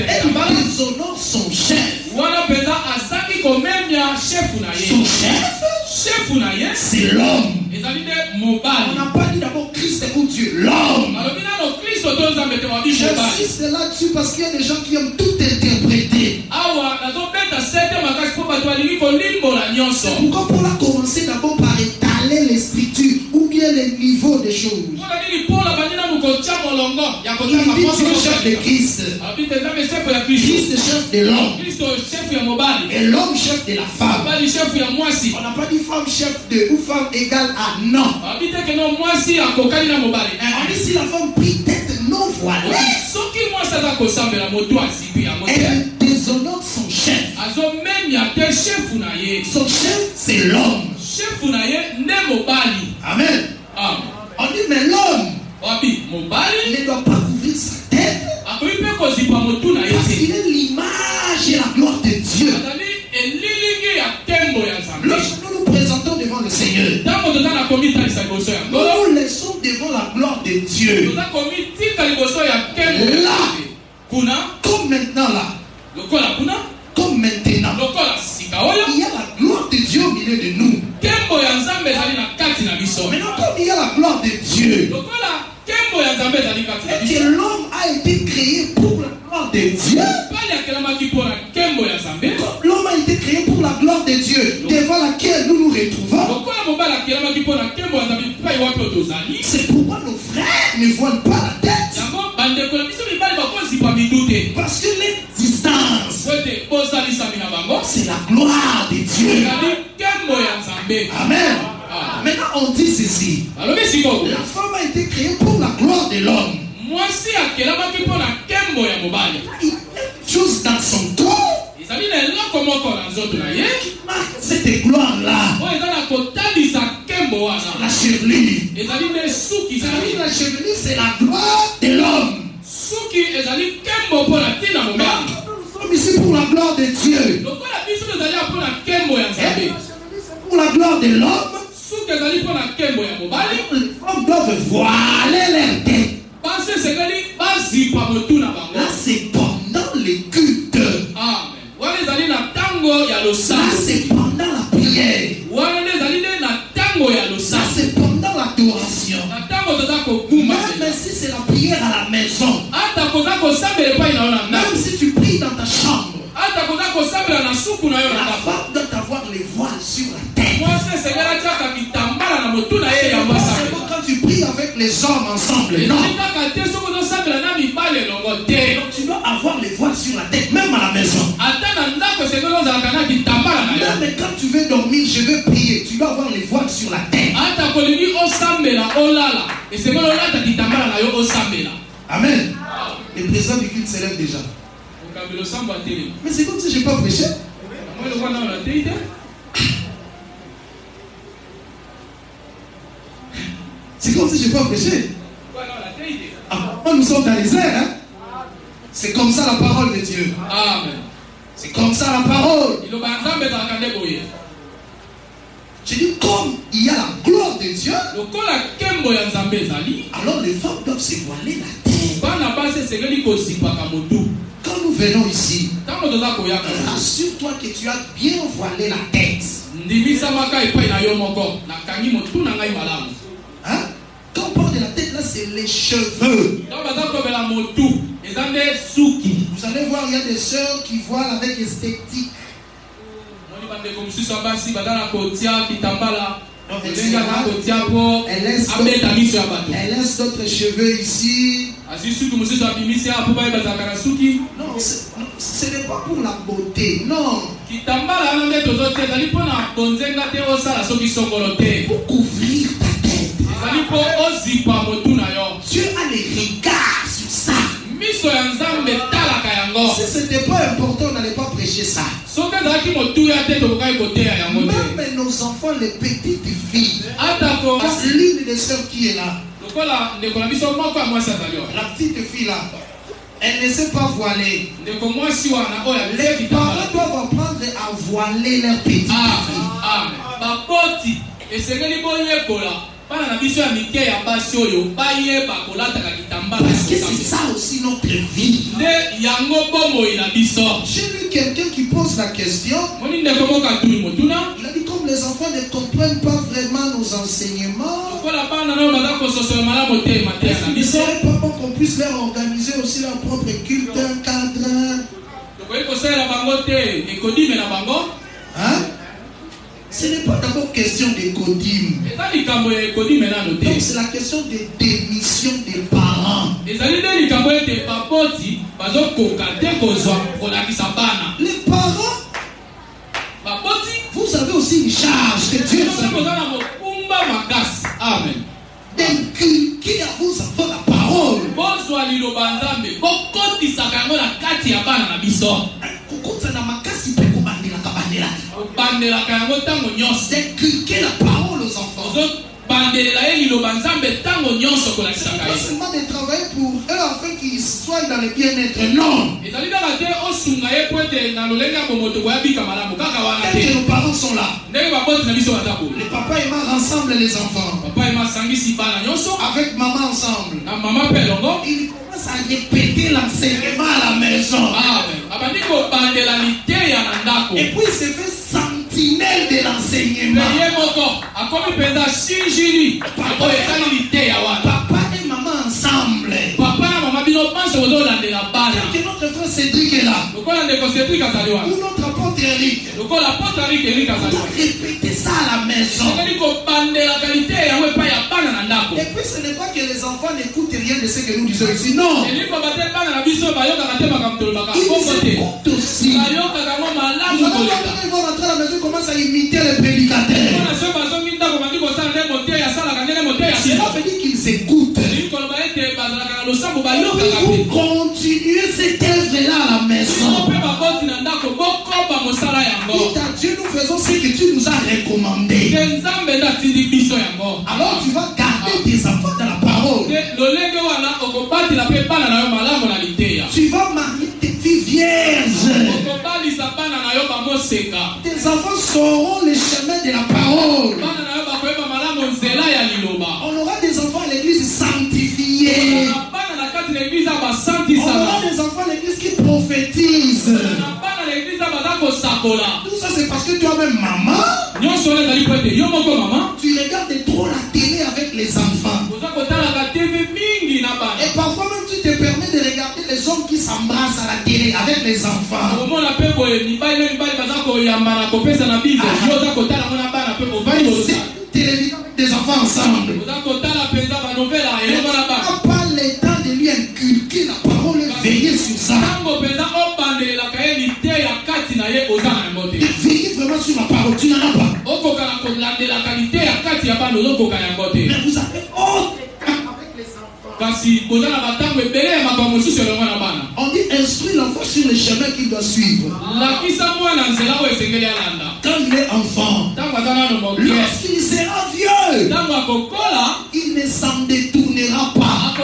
Speaker 1: elle déshonore son chef. Son chef, c'est l'homme. On n'a pas dit d'abord Christ ou Dieu, l'homme. J'insiste là-dessus parce qu'il y a des gens qui aiment tout interpréter. C'est pourquoi pour la commencer d'abord par étaler les structures ou bien les niveaux des choses. Il dit Dieu chef de Christ. Christ est chef de l'homme. Et l'homme chef de la femme. On n'a pas dit femme chef de ou femme égale à non. On dit si la femme prie tête non voilée, elle déshonore son chef. Son chef c'est l'homme. Amen. On dit mais l'homme ne doit pas couvrir sa tête parce qu'il est l'image et la gloire de Dieu. Lorsque nous nous présentons devant le Seigneur, nous nous laissons devant la gloire de Dieu. Là, comme maintenant là, comme maintenant, il y a la gloire de Dieu au milieu de nous. Maintenant, comme il y a la gloire de Dieu, et que l'homme a été créé pour la gloire de Dieu, comme l'homme a été créé pour la gloire de Dieu, devant laquelle nous nous retrouvons, c'est pourquoi nos frères ne voilent pas la tête. Parce que l'existence, c'est la gloire de Dieu. Amen. Maintenant on dit ceci. La femme a été créée pour la gloire de l'homme.
Speaker 3: mobali.
Speaker 1: Il y a une chose dans son corps
Speaker 3: Ezali na eloko moko na nzoto na ye.
Speaker 1: qui marque cette gloire-là.
Speaker 3: Oyo eza na kotalisa nkembo
Speaker 1: La
Speaker 3: wana.
Speaker 1: chevelure.
Speaker 3: Ezali nde suki ezali.
Speaker 1: La chevelure, c'est la gloire de l'homme.
Speaker 3: Suki ezali nkembo mpo na ntina mobali.
Speaker 1: Nous sommes ici pour la gloire de Dieu.
Speaker 3: Lokola biso ezali mpo na nkembo ya Nzambe.
Speaker 1: Pour la gloire de l'homme,
Speaker 3: Suki ezali mpo na nkembo ya mobali.
Speaker 1: les femmes doivent voiler leur tête.
Speaker 3: Basi esengeli bazipa motu na bango.
Speaker 1: Là, c'est pendant les cultes.
Speaker 3: Amen. Wana ezali na ntango ya
Speaker 1: Là,
Speaker 3: losambo.
Speaker 1: c'est pendant la prière.
Speaker 3: Wana nde ezali nde na ntango ya
Speaker 1: Ça,
Speaker 3: losambo.
Speaker 1: c'est pendant l'adoration.
Speaker 3: Na ntango toza kogumba.
Speaker 1: Même si c'est la prière à la maison,
Speaker 3: Ata koza kosambela epai na yo na
Speaker 1: même
Speaker 3: ndako.
Speaker 1: si tu pries dans ta chambre,
Speaker 3: Ata koza kosambela na suku na yo na
Speaker 1: la
Speaker 3: ndako.
Speaker 1: femme doit avoir les voiles sur la tête.
Speaker 3: Mwasi esengeli atiaka kitambala na motu na ye
Speaker 1: C'est
Speaker 3: ya
Speaker 1: pas
Speaker 3: mwasambela.
Speaker 1: seulement quand tu pries avec les hommes ensemble, non.
Speaker 3: ezali kaka te soki ozosambela na mibali elongo te.
Speaker 1: Donc tu dois avoir les voiles sur la tête, même à la maison.
Speaker 3: Ata na ndako esengeli ozalaka na kitambala na yo.
Speaker 1: Même quand tu veux dormir, je veux prier, tu dois avoir les voiles sur la tête.
Speaker 3: Ata kolingi osambela olala esengeli olata kitambala na yo osambela.
Speaker 1: Amen. Le président du culte s'élève déjà.
Speaker 3: okambela osambo atelemi.
Speaker 1: Mais c'est comme si je n'ai pas prêché.
Speaker 3: moi eloko wana ola tei te.
Speaker 1: C'est comme si je n'ai pas prêché.
Speaker 3: wana ola tei te.
Speaker 1: Ah, nous sommes dans les airs. Hein? C'est comme ça la parole de Dieu.
Speaker 3: amen.
Speaker 1: C'est comme ça la parole.
Speaker 3: liloba ya nzambe ezalaka nde boye.
Speaker 1: Je dis comme il y a la gloire de Dieu,
Speaker 3: lokola nkembo ya nzambe ezali,
Speaker 1: alors les femmes doivent se voiler la tête.
Speaker 3: bana basi esengeli kozipaka motu.
Speaker 1: Quand nous venons ici,
Speaker 3: ntango toza koyaka
Speaker 1: rassure-toi que tu as bien voilé la tête.
Speaker 3: ndimisamaka epai na yo moko nakangi motu na ngai malamu.
Speaker 1: Hein? Quand on parle de la tête, là, c'est les cheveux.
Speaker 3: ntango baza kobela motu eza nde suki.
Speaker 1: Vous allez voir, il y a des sœurs qui voilent avec esthétique.
Speaker 3: moni bandeko mosusu ya basi baza na kotia kitambala
Speaker 1: Non, mais
Speaker 3: ndenge aza kotia mpo
Speaker 1: Elle laisse
Speaker 3: abeta miso ya bato.
Speaker 1: elle laisse d'autres cheveux ici.
Speaker 3: azwi suki mosusu abimisi ya mpo baye bazalaka na suki.
Speaker 1: Non, ce n'est pas pour la beauté, non.
Speaker 3: kitambala wana nde tozotia ezali mpo na bonzenga te osala soki songolo te.
Speaker 1: Pour couvrir ta tête.
Speaker 3: ezali mpo ozipa motu na yo.
Speaker 1: Dieu a les regards sur ça.
Speaker 3: miso ya nzambe etalaka yango.
Speaker 1: Si ce n'était pas important, on n'allait pas prêcher ça.
Speaker 3: soki ezalaki motuya te tokokai koteya yango te.
Speaker 1: Même nos enfants, les petites filles,
Speaker 3: atako
Speaker 1: parce que l'une des sœurs qui est là,
Speaker 3: lokola ndeko na biso moko ya mwasi azali wana.
Speaker 1: la petite fille là, elle ne sait pas voiler.
Speaker 3: ndeko mwasi wana oyo
Speaker 1: Les
Speaker 3: aleki
Speaker 1: parents
Speaker 3: kitambala.
Speaker 1: doivent apprendre à voiler leurs petites filles.
Speaker 3: amen. baboti esengeli boyekola bana na biso ya mike ya basi oyo bayeba kolataka kitambala.
Speaker 1: Parce que c'est ça aussi notre vie.
Speaker 3: nde yango bomoi na biso.
Speaker 1: J'ai vu quelqu'un qui pose la question.
Speaker 3: moni ndeko moko atuni motuna.
Speaker 1: Il a dit comme les enfants ne comprennent pas vraiment nos enseignements,
Speaker 3: lokola bana nayo baza kososola malamu te mateya na
Speaker 1: il ne
Speaker 3: biso.
Speaker 1: serait pas bon qu'on puisse leur organiser aussi leur propre culte, un cadre.
Speaker 3: tokoki kosalela bango te ekodime na bango.
Speaker 1: Hein? Ce n'est pas d'abord question d'écodime.
Speaker 3: eza likambo ya ekodime nano te.
Speaker 1: Donc c'est la question de démission des parents.
Speaker 3: ezali nde likambo ete baboti bazokoka te kozwa kolakisa bana.
Speaker 1: Les parents,
Speaker 3: baboti
Speaker 1: vous avez aussi une charge que Dieu vous a
Speaker 3: koza na mokumba makasi. amen.
Speaker 1: d'inculquer à vos enfants la parole.
Speaker 3: bozwa liloba nzambe bokotisaka yango na kati ya bana na biso.
Speaker 1: Kokotana makasi pe kobandelaka bandelaka.
Speaker 3: obandelaka yango ntango nyonso.
Speaker 1: D'inculquer la parole aux enfants.
Speaker 3: ozobandelela ye liloba nzambe ntango nyonso kolakisaka
Speaker 1: Pas
Speaker 3: ye.
Speaker 1: seulement de travailler pour eux afin qu'ils soient dans le bien-être. Non.
Speaker 3: ezali kaka te osunga ye po ete na lolenge ya bomoto boyabika malamu kaka wana
Speaker 1: Dès que
Speaker 3: te.
Speaker 1: nos parents sont là,
Speaker 3: ndenge baboti na biso baza boye.
Speaker 1: les papas et maman rassemblent les enfants.
Speaker 3: papa ema asangisi bana nyonso
Speaker 1: Avec maman ensemble.
Speaker 3: na mama mpe elongo.
Speaker 1: Ils commencent à répéter l'enseignement à la maison.
Speaker 3: amen. abandi kobandela liteya na ndako.
Speaker 1: Et puis il se fait sentinelle de
Speaker 3: mpe
Speaker 1: l'enseignement.
Speaker 3: ye moko akomi mpenza singili oyo etali liteya wana.
Speaker 1: Papa et maman ensemble.
Speaker 3: papa na mama bino nyonso bozolandela bana.
Speaker 1: Tel que notre frère Cédric est là.
Speaker 3: lokola ndeko cedrik azali wana.
Speaker 1: Ou notre apôtre Eric.
Speaker 3: lokola potarik erik
Speaker 1: On
Speaker 3: azali
Speaker 1: doit
Speaker 3: wana.
Speaker 1: répéter ça à la maison.
Speaker 3: sekeli kobandelaka liteya yango epai ya bana na ndako.
Speaker 1: Et puis ce n'est pas que les enfants n'écoutent rien de ce que nous disons ici. Non.
Speaker 3: elingo bate bana na biso bayokaka te makambo tolobaka
Speaker 1: Ils
Speaker 3: kongo te.
Speaker 1: écoutent aussi.
Speaker 3: bayokaka yango
Speaker 1: Nous
Speaker 3: malamu
Speaker 1: allons voir
Speaker 3: koleka.
Speaker 1: quand ils vont rentrer à la maison, ils commencent à imiter les prédicateurs.
Speaker 3: mpona so bazongi ndako bandi kosala nde moteya asalaka ndenge moteya
Speaker 1: Cela
Speaker 3: sila.
Speaker 1: veut dire qu'ils écoutent.
Speaker 3: elingi koloba ete bazalaka na losambo
Speaker 1: Et
Speaker 3: bayokaka
Speaker 1: puis
Speaker 3: te.
Speaker 1: vous continuez continuer cette œuvre-là à la maison. Dieu, nous faisons ce que tu nous as recommandé. Alors tu vas garder tes enfants dans la parole. Tu vas marier tes filles vierges. Tes enfants sauront les chemins de la parole. On aura des enfants à l'église sanctifiés. On aura des enfants à l'église qui prophétisent. Tout ça c'est parce que toi-même maman, tu regardes trop la télé avec les enfants. Et parfois même tu te permets de regarder les hommes qui s'embrassent à la télé avec les enfants. Télévision des enfants ensemble. Tu n'as pas le temps de lui inculquer la parole et veiller sur ça. Veiller vraiment sur la parole, tu n'en as pas. Mais vous avez autre avec les enfants. On dit instruire l'enfant sur le chemin qu'il doit suivre. Quand il est enfant, lorsqu'il sera vieux, il ne s'en détournera pas.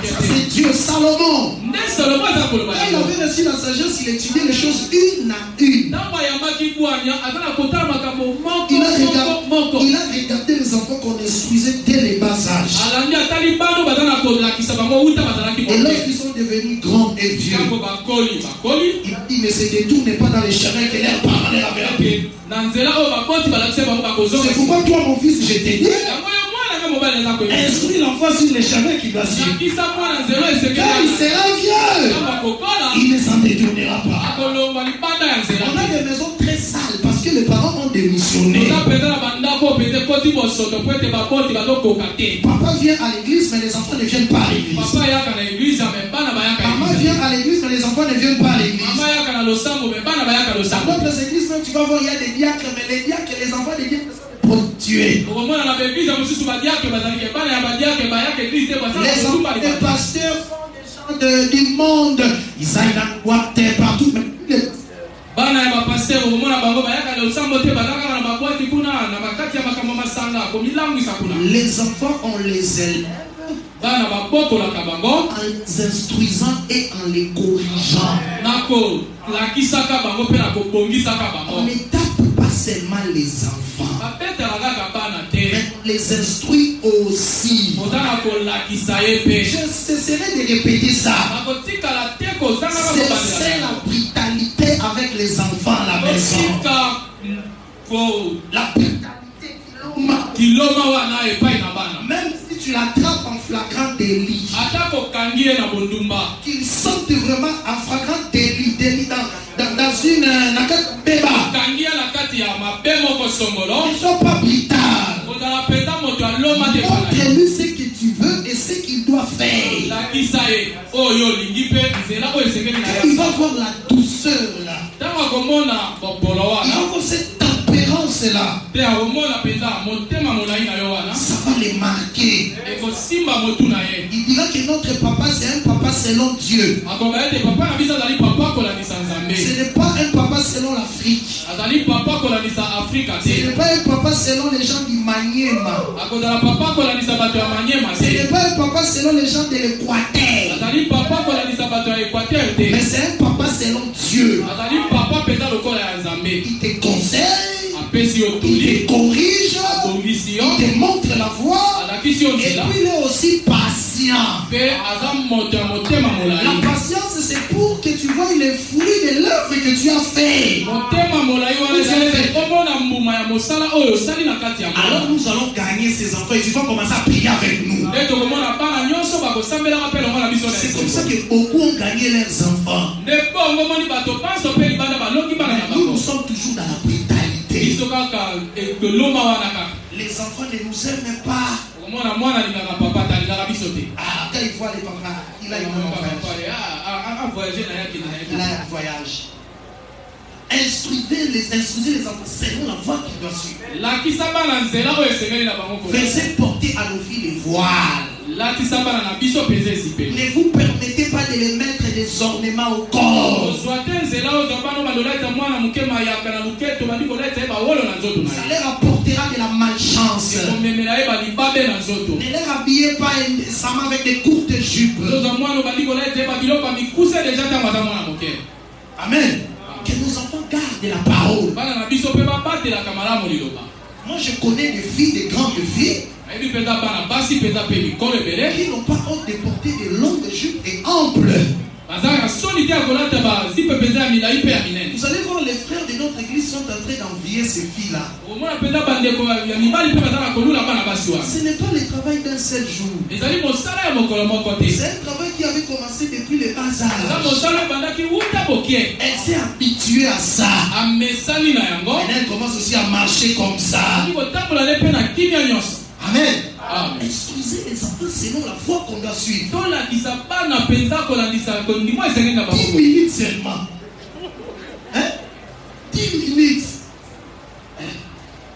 Speaker 1: Ça c'est Dieu. Salomon, quand il avait reçu la sagesse, il étudiait les choses une à une. Il a regardé les enfants qu'on instruisait dès les bas âges. Et lorsqu'ils sont devenus grands et vieux, il a dit ne se détournez pas dans les chemins que leurs parents leur avaient appris. C'est pourquoi toi mon fils je t'ai dit, instruis l'enfant sur les chemins qu'il doit suivre. Quand il sera vieux, il ne s'en détournera pas. On a des maisons très sales parce que les parents ont démissionné. Papa vient à l'église mais les enfants ne viennent pas à l'église. Maman vient à l'église mais les enfants ne viennent pas à l'église. Dans d'autres églises même tu vas voir il y a des diacres mais les diacres les enfants des diacres pour tuer. Les pasteurs font des gens du monde. Ils aillent dans le boîte partout. Les enfants on les élève en les instruisant et en les corrigeant. On ne tape pas seulement les enfants, mais on les instruit aussi. Je cesserai de répéter ça. C'est la brutalité avec les enfants à la maison. La brutalité même si tu l'attrapes en flagrant délit, qu'ils sentent vraiment en flagrant délit dans une béba. Ils ne sont pas brutales. Montre-lui ce que tu veux et ce qu'il doit faire. Il va voir la douceur là. Il va voir cette tempérance là. Ça va les marquer. Il dira que notre papa c'est un papa selon Dieu. Ce n'est pas un papa selon l'Afrique. Ce n'est pas un papa selon les gens du Maniema. Ce n'est pas un papa selon les gens de l'Équateur. Mais c'est un papa selon Dieu. Il te conseille, il te corrige, il te montre la voie, et puis il est aussi patient. La patience c'est pour que tu vois les fruits de l'œuvre que tu as fait. Alors nous allons gagner ces enfants et tu vas commencer à prier avec nous. C'est comme ça que beaucoup ont gagné leurs enfants. Nous sommes toujours dans la brutalité. Les enfants ne nous aiment pas. Quand ils voient les papas, il a un voyage. Instruisez les enfants selon la voie qu'ils doivent suivre. Faites porter à nos filles les voiles. Ne vous permettez pas de les mettre des ornements au corps. Ça leur apportera de la malchance. Ne leur habillez pas indécemment avec des courtes jupes. Amen. Que nos enfants gardent la parole. Moi je connais des filles, des grandes filles qui n'ont pas honte de porter de longues jupes et amples. Vous allez voir, les frères de notre église sont en train d'envier ces filles-là. Ce n'est pas le travail d'un seul jour. C'est un travail qui avait commencé depuis le bas âge. Elle s'est habituée à ça. Et elle commence aussi à marcher comme ça. Amen. Instruisez les enfants selon la foi qu'on doit suivre. 10 minutes seulement. 10 minutes.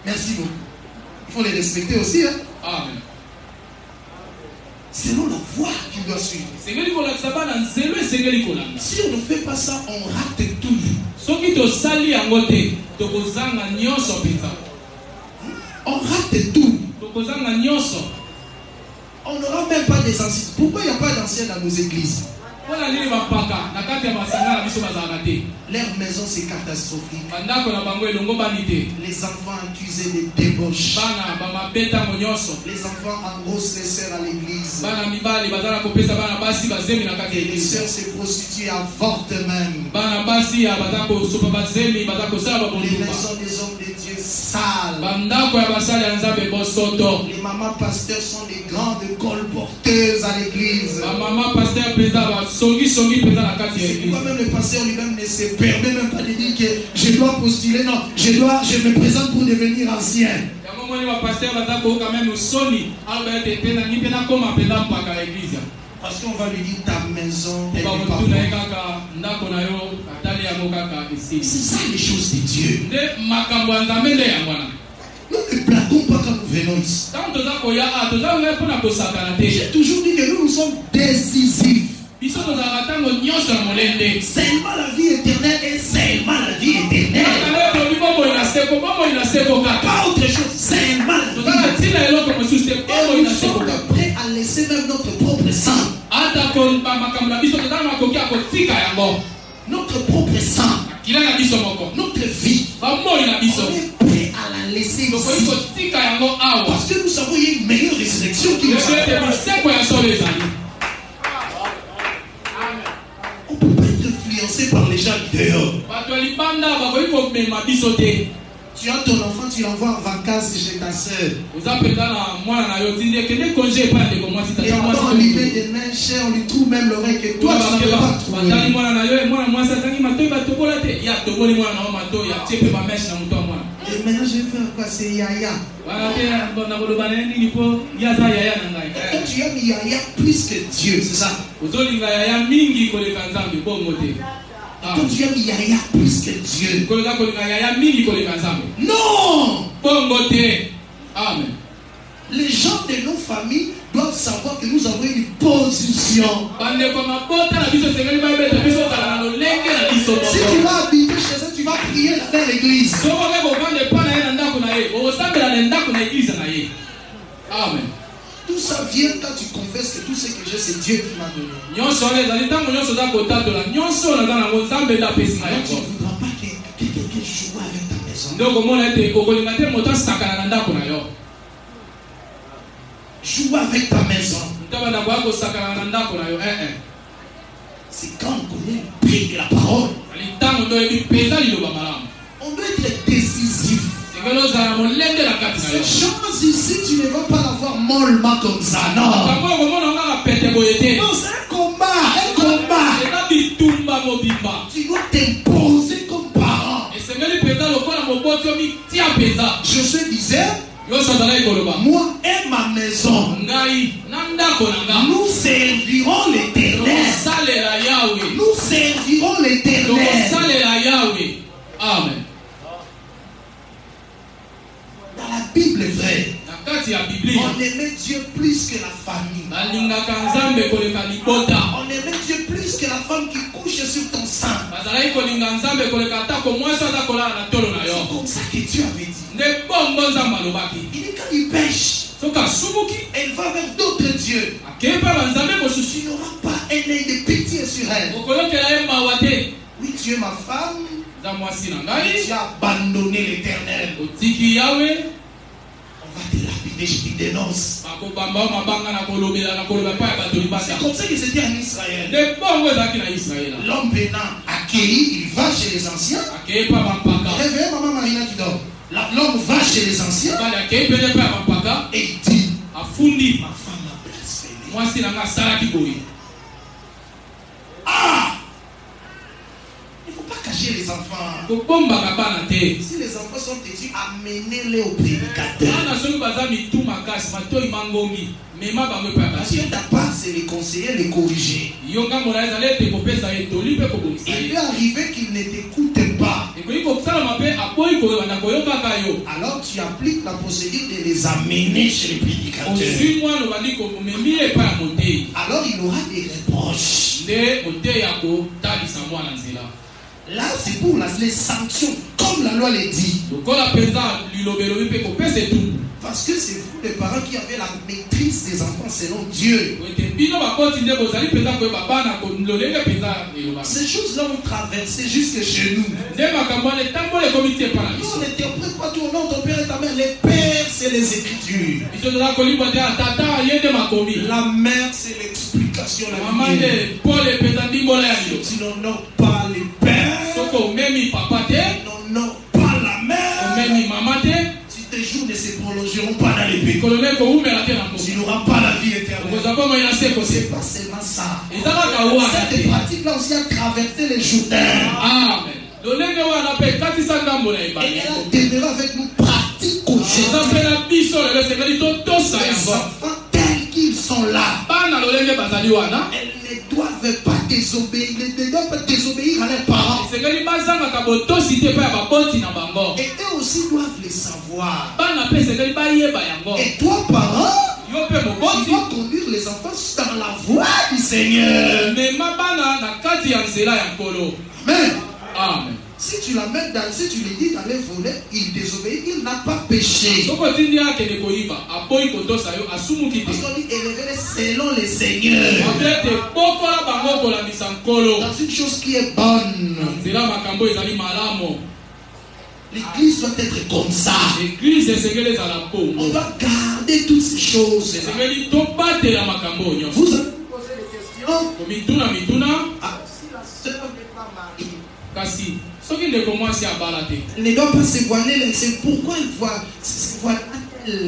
Speaker 1: Merci beaucoup. Il faut les respecter aussi. Amen. Selon la voie qu'il doit suivre. Si on ne fait pas ça, on rate tout. On rate tout. On n'aura même pas des anciens. Pourquoi il n'y a pas d'anciens dans nos églises? Leur maison c'est catastrophique. Les enfants accusés de débauche. Les enfants engrossent les sœurs à l'église. Les sœurs se prostituent, avortent même. Les maisons des hommes de Dieu sales. Les mamans pasteurs sont des grandes colporteuses à l'église. C'est pourquoi même le pasteur lui-même ne se permet même pas de dire que je dois postuler. Non, je me présente pour devenir ancien. Parce qu'on va lui dire ta maison, elle n'est pas bonne. C'est ça les choses de Dieu. Nous ne blaguons pas quand nous venons ici. J'ai toujours dit que nous sommes décisifs. Seulement la vie éternelle et seulement la vie éternelle. Pas autre chose, seulement la vie éternelle. Et nous sommes prêts à laisser même notre propre sang. Notre propre sang. Notre vie. On est prêt à la laisser ici. Parce que nous savons qu'il y a une meilleure résurrection qui nous attend. On ne peut pas être influencé par les gens dehors. Tu as ton enfant, tu l'envoies en vacances chez ta soeur. Et on lui met des mains chères, on lui trouve même l'oreille que toi tu ne peux pas trouver. Et maintenant je vais faire quoi? C'est Yaya. Et tu aimes Yaya plus que Dieu, c'est ça? Quand tu aimes Yaya plus que Dieu. Non! Amen. Les gens de nos familles doivent savoir que nous avons une position. Si tu vas habiter chez eux, tu vas prier dans l'église. Amen. Tout ça vient quand tu confesses que tout ce que j'ai, c'est Dieu qui m'a donné. Alors, tu ne voudras pas que quelqu'un joue avec ta maison. Joue avec ta maison. C'est quand on connaît le prix de la parole. On doit être décisif. Ces choses ici, tu ne vas pas l'avoir mollement comme ça, non. Non, c'est un combat, Tu dois t'imposer comme parent. Josué disait, moi et ma maison, nous servirons l'Éternel. Nous servirons l'Éternel. Amen. Dans la Bible est vraie.
Speaker 3: nakati ya Biblia
Speaker 1: On aimait Dieu plus que la famille.
Speaker 3: balingaka Nzambe koleka libota
Speaker 1: On aimait Dieu plus que la femme qui couche sur ton sein.
Speaker 3: bazalaki kolinga Nzambe koleka atako mwasi aza kolala na tolo na
Speaker 1: C'est
Speaker 3: yo
Speaker 1: comme ça que Dieu avait dit.
Speaker 3: nde bongo Nzambe alobaki
Speaker 1: Il dit quand il pêche,
Speaker 3: soki asumuki
Speaker 1: elle va vers d'autres dieux.
Speaker 3: akei mpe banzambe
Speaker 1: Tu
Speaker 3: mosusu
Speaker 1: n'auras pas un œil de pitié sur elle.
Speaker 3: okoyokela ye mawa te
Speaker 1: Oui, tu es ma femme.
Speaker 3: za mwasi na
Speaker 1: Tu
Speaker 3: ngai
Speaker 1: as abandonné l'Éternel.
Speaker 3: otiki yawe
Speaker 1: On va te lapider, je te dénonce.
Speaker 3: bakobamba o mabanga na kolobela epai ya bato
Speaker 1: C'est
Speaker 3: libanda
Speaker 1: comme ça que c'était en Israël.
Speaker 3: nde bongo ezalaki na Israela
Speaker 1: L'homme venant accueilli, il va chez les anciens.
Speaker 3: akei mpe bampaka
Speaker 1: Réveillez maman Marina qui dort. L'homme va chez les anciens
Speaker 3: bali akei pene mpe ya bampaka
Speaker 1: et il dit,
Speaker 3: afundi
Speaker 1: ma femme m'a blasphémé.
Speaker 3: mwasi na nga asalaki boye
Speaker 1: Ah! Il ne faut pas cacher les enfants.
Speaker 3: kobombaka bana te
Speaker 1: Si les enfants sont têtus, amenez-les au prédicateur.
Speaker 3: bana soki baza mitu makasi matoi mangongi mema bango mpe ya
Speaker 1: Parce que
Speaker 3: basi
Speaker 1: ta part, c'est les conseiller, les corriger.
Speaker 3: yo ngambo na ezali ete kopesa ye toli mpe kobongisa
Speaker 1: Il
Speaker 3: ye
Speaker 1: peut arriver qu'il ne t'écoute pas.
Speaker 3: ekoki kosalama mpe aboyi koyebanda koyokaka yo
Speaker 1: Alors tu appliques la procédure de les amener chez le prédicateur.
Speaker 3: ozwi mwana obandi komemi ye epai ya motei
Speaker 1: Alors il aura des reproches.
Speaker 3: nde motei akotalisa mwana nzela
Speaker 1: Là, c'est pour les sanctions, comme la loi le dit.
Speaker 3: lokola mpenza lilobelobi mpe kopesa etumbu
Speaker 1: Parce que c'est vous les parents qui avez la maîtrise des enfants selon Dieu.
Speaker 3: ete bino bakoti nde bozali mpenza koyeba bana lolenge mpenza elobaka
Speaker 1: Ces choses-là ont traversé jusque chez nous.
Speaker 3: nde makambo wana etambola ekomi tie epai na
Speaker 1: Nous,
Speaker 3: biso
Speaker 1: on n'interprète pas tout au nom de ton père et ta mère. Les pères, c'est les Écritures.
Speaker 3: biso toza kolibwa te atata ye nde makomi
Speaker 1: La mère, c'est l'explication. La
Speaker 3: mama
Speaker 1: lumière.
Speaker 3: nde pole epeza ndimbola ya lilo
Speaker 1: Tu n'honores pas les pères.
Speaker 3: soki omemi papa te
Speaker 1: Tu n'honores pas la mère.
Speaker 3: omemi mama te
Speaker 1: Tes jours ne se prolongeront pas dans les pays.
Speaker 3: kolone koumela te na
Speaker 1: Tu
Speaker 3: mboka
Speaker 1: n'auras pas la vie éternelle.
Speaker 3: okozwa bomoi na se
Speaker 1: C'est
Speaker 3: kose
Speaker 1: pas seulement ça.
Speaker 3: eza kaka wana
Speaker 1: Cette
Speaker 3: te
Speaker 1: pratique-là aussi a traversé les Jourdains.
Speaker 3: amen lolenge wana mpe ekatisa ngambo na
Speaker 1: Et
Speaker 3: ebale
Speaker 1: elle a demeuré avec nous pratique
Speaker 3: eza
Speaker 1: aujourd'hui.
Speaker 3: mpe na biso lelo esengeli totosa
Speaker 1: Les
Speaker 3: yango
Speaker 1: enfants tels qu'ils sont là,
Speaker 3: bana lolenge bazali wana
Speaker 1: elles ne doivent pas désobéir, ils ne doivent pas désobéir à leurs parents.
Speaker 3: esengeli bazangaka botosi te mpe ya baboti na bango
Speaker 1: Et eux aussi doivent le savoir.
Speaker 3: bana mpe esengeli bayeba yango
Speaker 1: Et toi, parents,
Speaker 3: yo mpe
Speaker 1: tu
Speaker 3: moboti
Speaker 1: dois conduire les enfants dans la voie du Seigneur.
Speaker 3: mema bana na kati ya nzela ya nkolo
Speaker 1: Amen.
Speaker 3: amen
Speaker 1: Si tu l'amènes dans, si tu lui dis d'aller voler, il désobéit, il n'a pas péché.
Speaker 3: soki otindi akende koyiba aboyi kotosa yo asumuki te
Speaker 1: Parce qu'on dit élevez-les selon le Seigneur.
Speaker 3: abe ete bokola bango kolamisa nkolo
Speaker 1: Dans une chose qui est bonne.
Speaker 3: nzela makambo ezali malamu
Speaker 1: L'église doit être comme ça.
Speaker 3: eglize esengeli ezala
Speaker 1: On
Speaker 3: mpongo
Speaker 1: doit garder toutes ces choses.
Speaker 3: esengeli tobatela makambo nyonso
Speaker 1: Vous avez posé des questions.
Speaker 3: komituna mituna
Speaker 1: Ah, si la sœur n'est pas mariée,
Speaker 3: kasi soki ndeko mwasi abala te
Speaker 1: elle ne doit pas se voiler. C'est pourquoi elle voile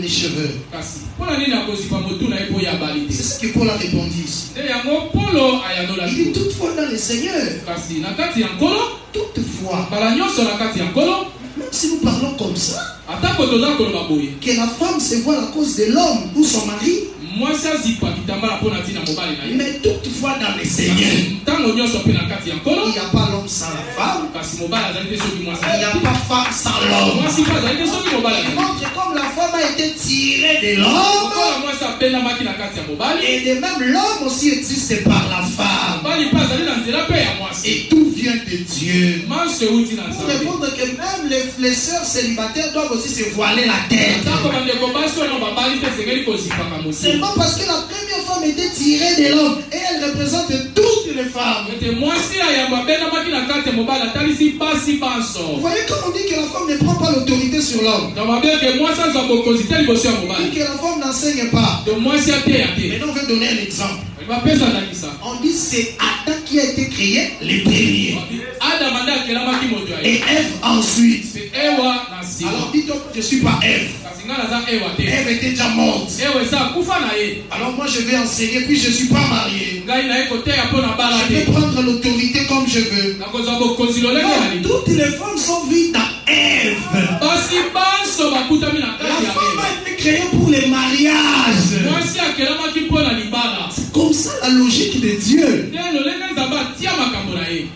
Speaker 1: les cheveux.
Speaker 3: kasi mpona nini akozipa motuna ye mpo ye abali
Speaker 1: C'est
Speaker 3: te
Speaker 1: ce que Paul a répondu ici.
Speaker 3: nde yango polo ayanola
Speaker 1: Il dit
Speaker 3: liko
Speaker 1: toutefois dans le Seigneur,
Speaker 3: kasi na kati ya nkolo
Speaker 1: toutefois,
Speaker 3: mbala nyonso na kati ya nkolo
Speaker 1: même si nous parlons comme ça,
Speaker 3: atako toza koloba boye
Speaker 1: que la femme se voile à cause de l'homme ou son mari,
Speaker 3: mwasi azipa kitambala mpo na ntina mobali na ye
Speaker 1: mais toutefois dans le Seigneur,
Speaker 3: ntango nyonso mpe na kati ya nkolo
Speaker 1: il n'y a pas l'homme sans la femme,
Speaker 3: kasi mobali azali te soki mwasi
Speaker 1: il n'y a pas femme sans l'homme.
Speaker 3: mwasi mpe azali te soki mobali
Speaker 1: Il
Speaker 3: azali
Speaker 1: montre comme la femme a été tirée de l'homme,
Speaker 3: lokola mwasi abendamaki na kati ya mobali
Speaker 1: et de même l'homme aussi existe par la femme.
Speaker 3: mobali mpe azali na nzela mpe ya mwasi
Speaker 1: Et tout vient de Dieu.
Speaker 3: manso euti na
Speaker 1: Pour
Speaker 3: nzambe
Speaker 1: répondre que même les sœurs célibataires doivent aussi se voiler la tête.
Speaker 3: atako bandeko basi oyo babali te esengeli kozipaka mosima
Speaker 1: Seulement parce que la première femme était tirée de l'homme et elle représente toutes les femmes.
Speaker 3: ete mwasi ayambo abendamaki na kati ya mobali atalisi basi
Speaker 1: Vous
Speaker 3: banso
Speaker 1: voyez comme on dit que la femme ne prend pas l'autorité sur l'homme.
Speaker 3: na babeke mwasi azwa bokonzi te liboso ya
Speaker 1: Et
Speaker 3: mobali
Speaker 1: que la femme n'enseigne pas.
Speaker 3: to mwasi ateya te
Speaker 1: Maintenant, on veut donner un exemple.
Speaker 3: bapesa ndakisa
Speaker 1: On dit c'est Adam qui a été créé le premier.
Speaker 3: adamu nde akelamaki moto ya
Speaker 1: Et
Speaker 3: ye
Speaker 1: Ève ensuite.
Speaker 3: mpe ewa na nsima
Speaker 1: Alors dites donc, je ne suis pas Ève.
Speaker 3: kasi ngai naza ewa te
Speaker 1: Ève était déjà morte.
Speaker 3: ewa eza akufa na ye
Speaker 1: Alors moi je vais enseigner, puis je ne suis pas marié.
Speaker 3: ngai naye koteya mpo na bala
Speaker 1: Je vais
Speaker 3: te
Speaker 1: prendre l'autorité comme je veux.
Speaker 3: nakozwa bokonzi lolenge na
Speaker 1: Non,
Speaker 3: libo
Speaker 1: toutes les femmes sont vides dans Ève.
Speaker 3: basi banso bakutami na
Speaker 1: La
Speaker 3: kati ya
Speaker 1: femme
Speaker 3: ewa
Speaker 1: a été créée pour les mariages.
Speaker 3: mwasi akelamaki mpo na libala
Speaker 1: C'est comme ça la logique de Dieu.
Speaker 3: nde lolenge nzambe atia makambo na ye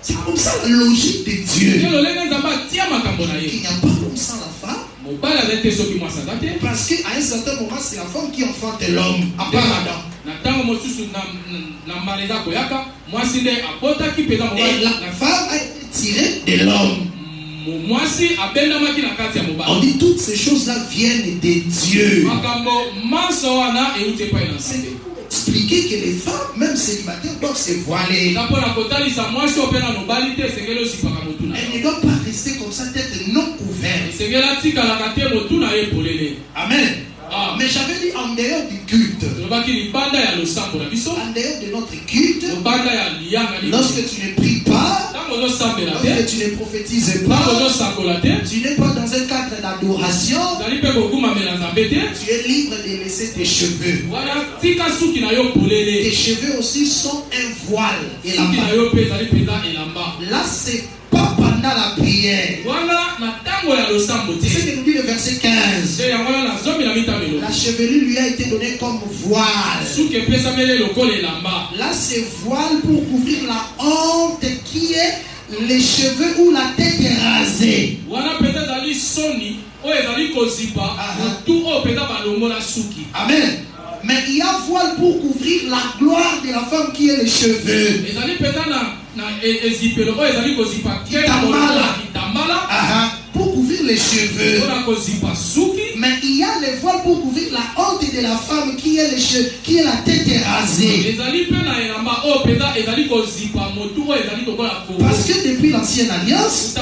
Speaker 1: C'est comme ça la logique de
Speaker 3: nde
Speaker 1: Dieu.
Speaker 3: lolenge nzambe atia makambo na
Speaker 1: Il
Speaker 3: ye
Speaker 1: n'y a pas l'homme sans la femme.
Speaker 3: mobali
Speaker 1: Parce qu'à un certain moment, c'est la femme qui enfante l'homme, à part Adam. Et la femme a été tirée de l'homme. On dit toutes ces choses-là viennent de Dieu. C'est pour expliquer que les femmes, même célibataires, doivent se voiler. Elles ne doivent pas rester comme ça, tête non couverte. Amen. Mais j'avais dit en dehors du culte, en dehors de notre culte, lorsque tu ne pries pas, lorsque tu ne prophétises pas, tu n'es pas dans un cadre d'adoration, tu es libre de laisser tes cheveux. Tes cheveux aussi sont un voile. Et là, c'est pas pendant la prière. C'est ce que nous dit le verset 15. La chevelure lui a été donnée comme voile. Là, c'est voile pour couvrir la honte qui est les cheveux ou la tête rasée. Amen. Mais il y a voile pour couvrir la gloire de la femme qui est les cheveux. Pour couvrir les cheveux. Mais il y a les voiles pour couvrir la honte de la femme qui est la tête rasée. Parce que depuis l'ancienne alliance,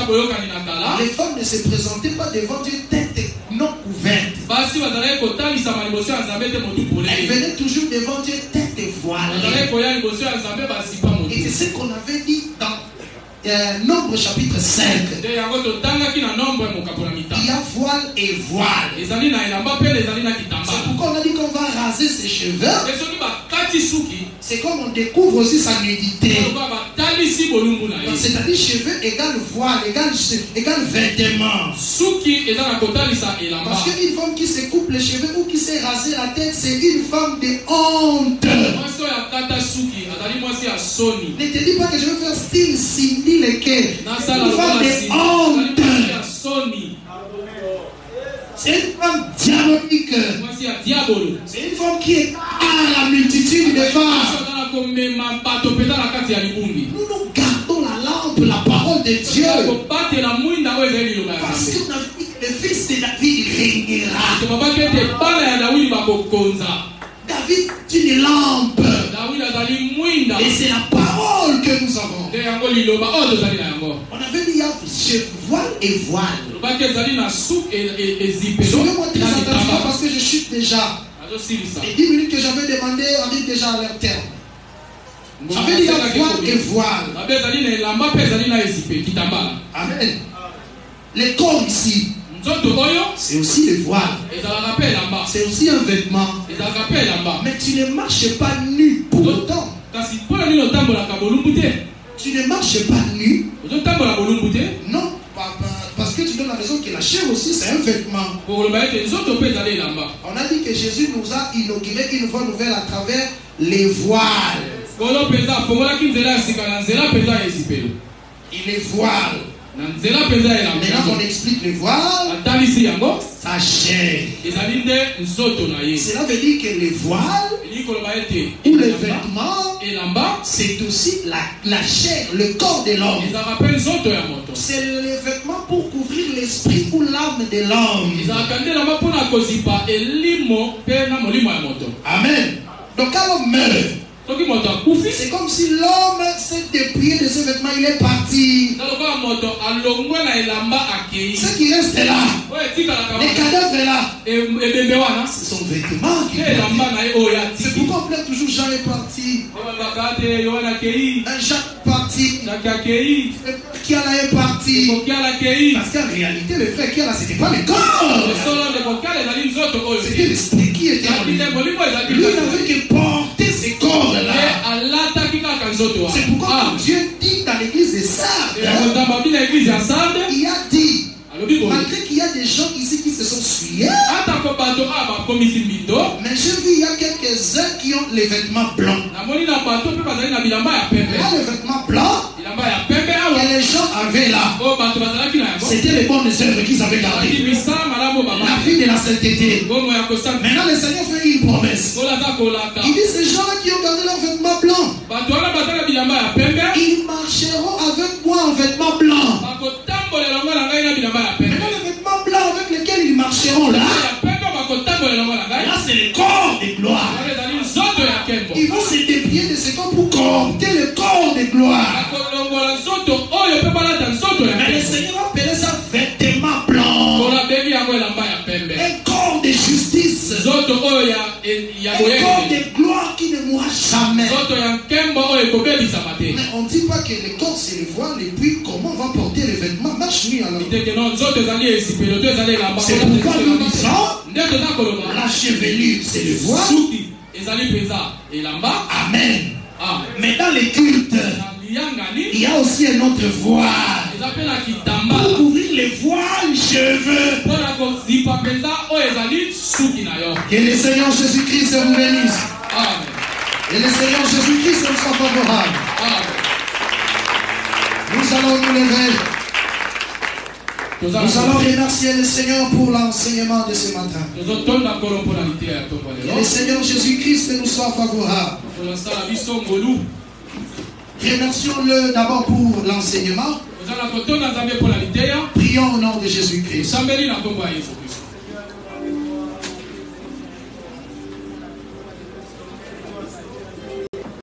Speaker 1: les femmes ne se présentaient pas devant Dieu tête non couverte. Elles venaient toujours devant Dieu tête voilée. Et c'est ce qu'on avait dit dans Nombre chapitre 5. Il y a voile et voile. C'est pourquoi on a dit qu'on va raser ses cheveux. C'est comme on découvre aussi sa nudité. C'est-à-dire cheveux égale voile, égale vêtements. Parce qu'une femme qui se coupe les cheveux ou qui s'est rasé la tête, c'est une femme de honte. Ne te dis pas que je veux faire style Cindy Lequet. Une femme de honte. C'est une femme diabolique. C'est une femme qui est à la multitude de femmes. Nous gardons la lampe, la parole de Dieu. Parce qu'on a vu que le fils de David régnera. David est une lampe. Et c'est la parole que nous avons. On avait dit voile et voile. Suivez-moi très attentivement parce que je chute déjà. Les 10 minutes que j'avais demandé arrivent déjà à leur terme. J'avais dit voile et voile. Amen. Les corps ici, c'est aussi le voile. C'est aussi un vêtement. Mais tu ne marches pas nu pour autant. Tu ne marches pas nu. Non, parce que tu donnes la raison que la chair aussi c'est un vêtement. On a dit que Jésus nous a inauguré une voie nouvelle à travers les voiles. Il est voile. Maintenant on explique le voile. Sa chair. Cela veut dire que les voiles ou les vêtements, c'est aussi la chair, le corps de l'homme. C'est les vêtements pour couvrir l'esprit ou l'âme de l'homme. Amen. Donc quand l'homme meurt, c'est comme si l'homme s'est dépouillé de ses vêtements, il est parti. Ce qui reste là, les cadavres là, c'est son vêtement qui est parti. C'est pourquoi on plaît toujours Jean est parti. Un Jacques parti. Kiala est parti. Parce qu'en réalité, le frère Kiala, c'était pas le corps. C'était l'esprit qui était en lui. Lui n'avait que porter ses corps là. C'est pourquoi Dieu dit dans l'église de Sardes, il a dit, malgré qu'il y a des gens ici qui se sont souillés, mais j'ai vu il y a quelques-uns qui ont les vêtements blancs. Il y a les vêtements blancs, il y a les gens avaient là, c'était les bonnes œuvres qu'ils avaient gardées. La vie de la sainteté. Maintenant, le Seigneur fait une promesse. Il dit ces gens-là qui ont gardé leurs vêtements blancs, ils marcheront avec moi en vêtements blancs. Maintenant, les vêtements blancs avec lesquels ils marcheront là, c'est le corps de gloire. Ils vont se déplier de ce corps pour compter le corps de gloire. Mais le Seigneur appelait ça vêtements blancs. Un corps de justice. Un corps de gloire qui ne mourra jamais. Mais on ne dit pas que le corps c'est le voile et puis comment on va porter les vêtements. Marche nuit alors. C'est pourquoi nous disons la chevelure c'est le voile. Amen. Mais dans les cultes, il y a aussi un autre voile. Pour couvrir les voiles cheveux. Que le Seigneur Jésus-Christ vous bénisse. Et le Seigneur Jésus-Christ nous soit favorable. Nous allons nous lever. Nous allons remercier le Seigneur pour l'enseignement de ce matin. Que le Seigneur Jésus-Christ nous soit favorable. Remercions-le d'abord pour l'enseignement. Prions au nom de Jésus-Christ.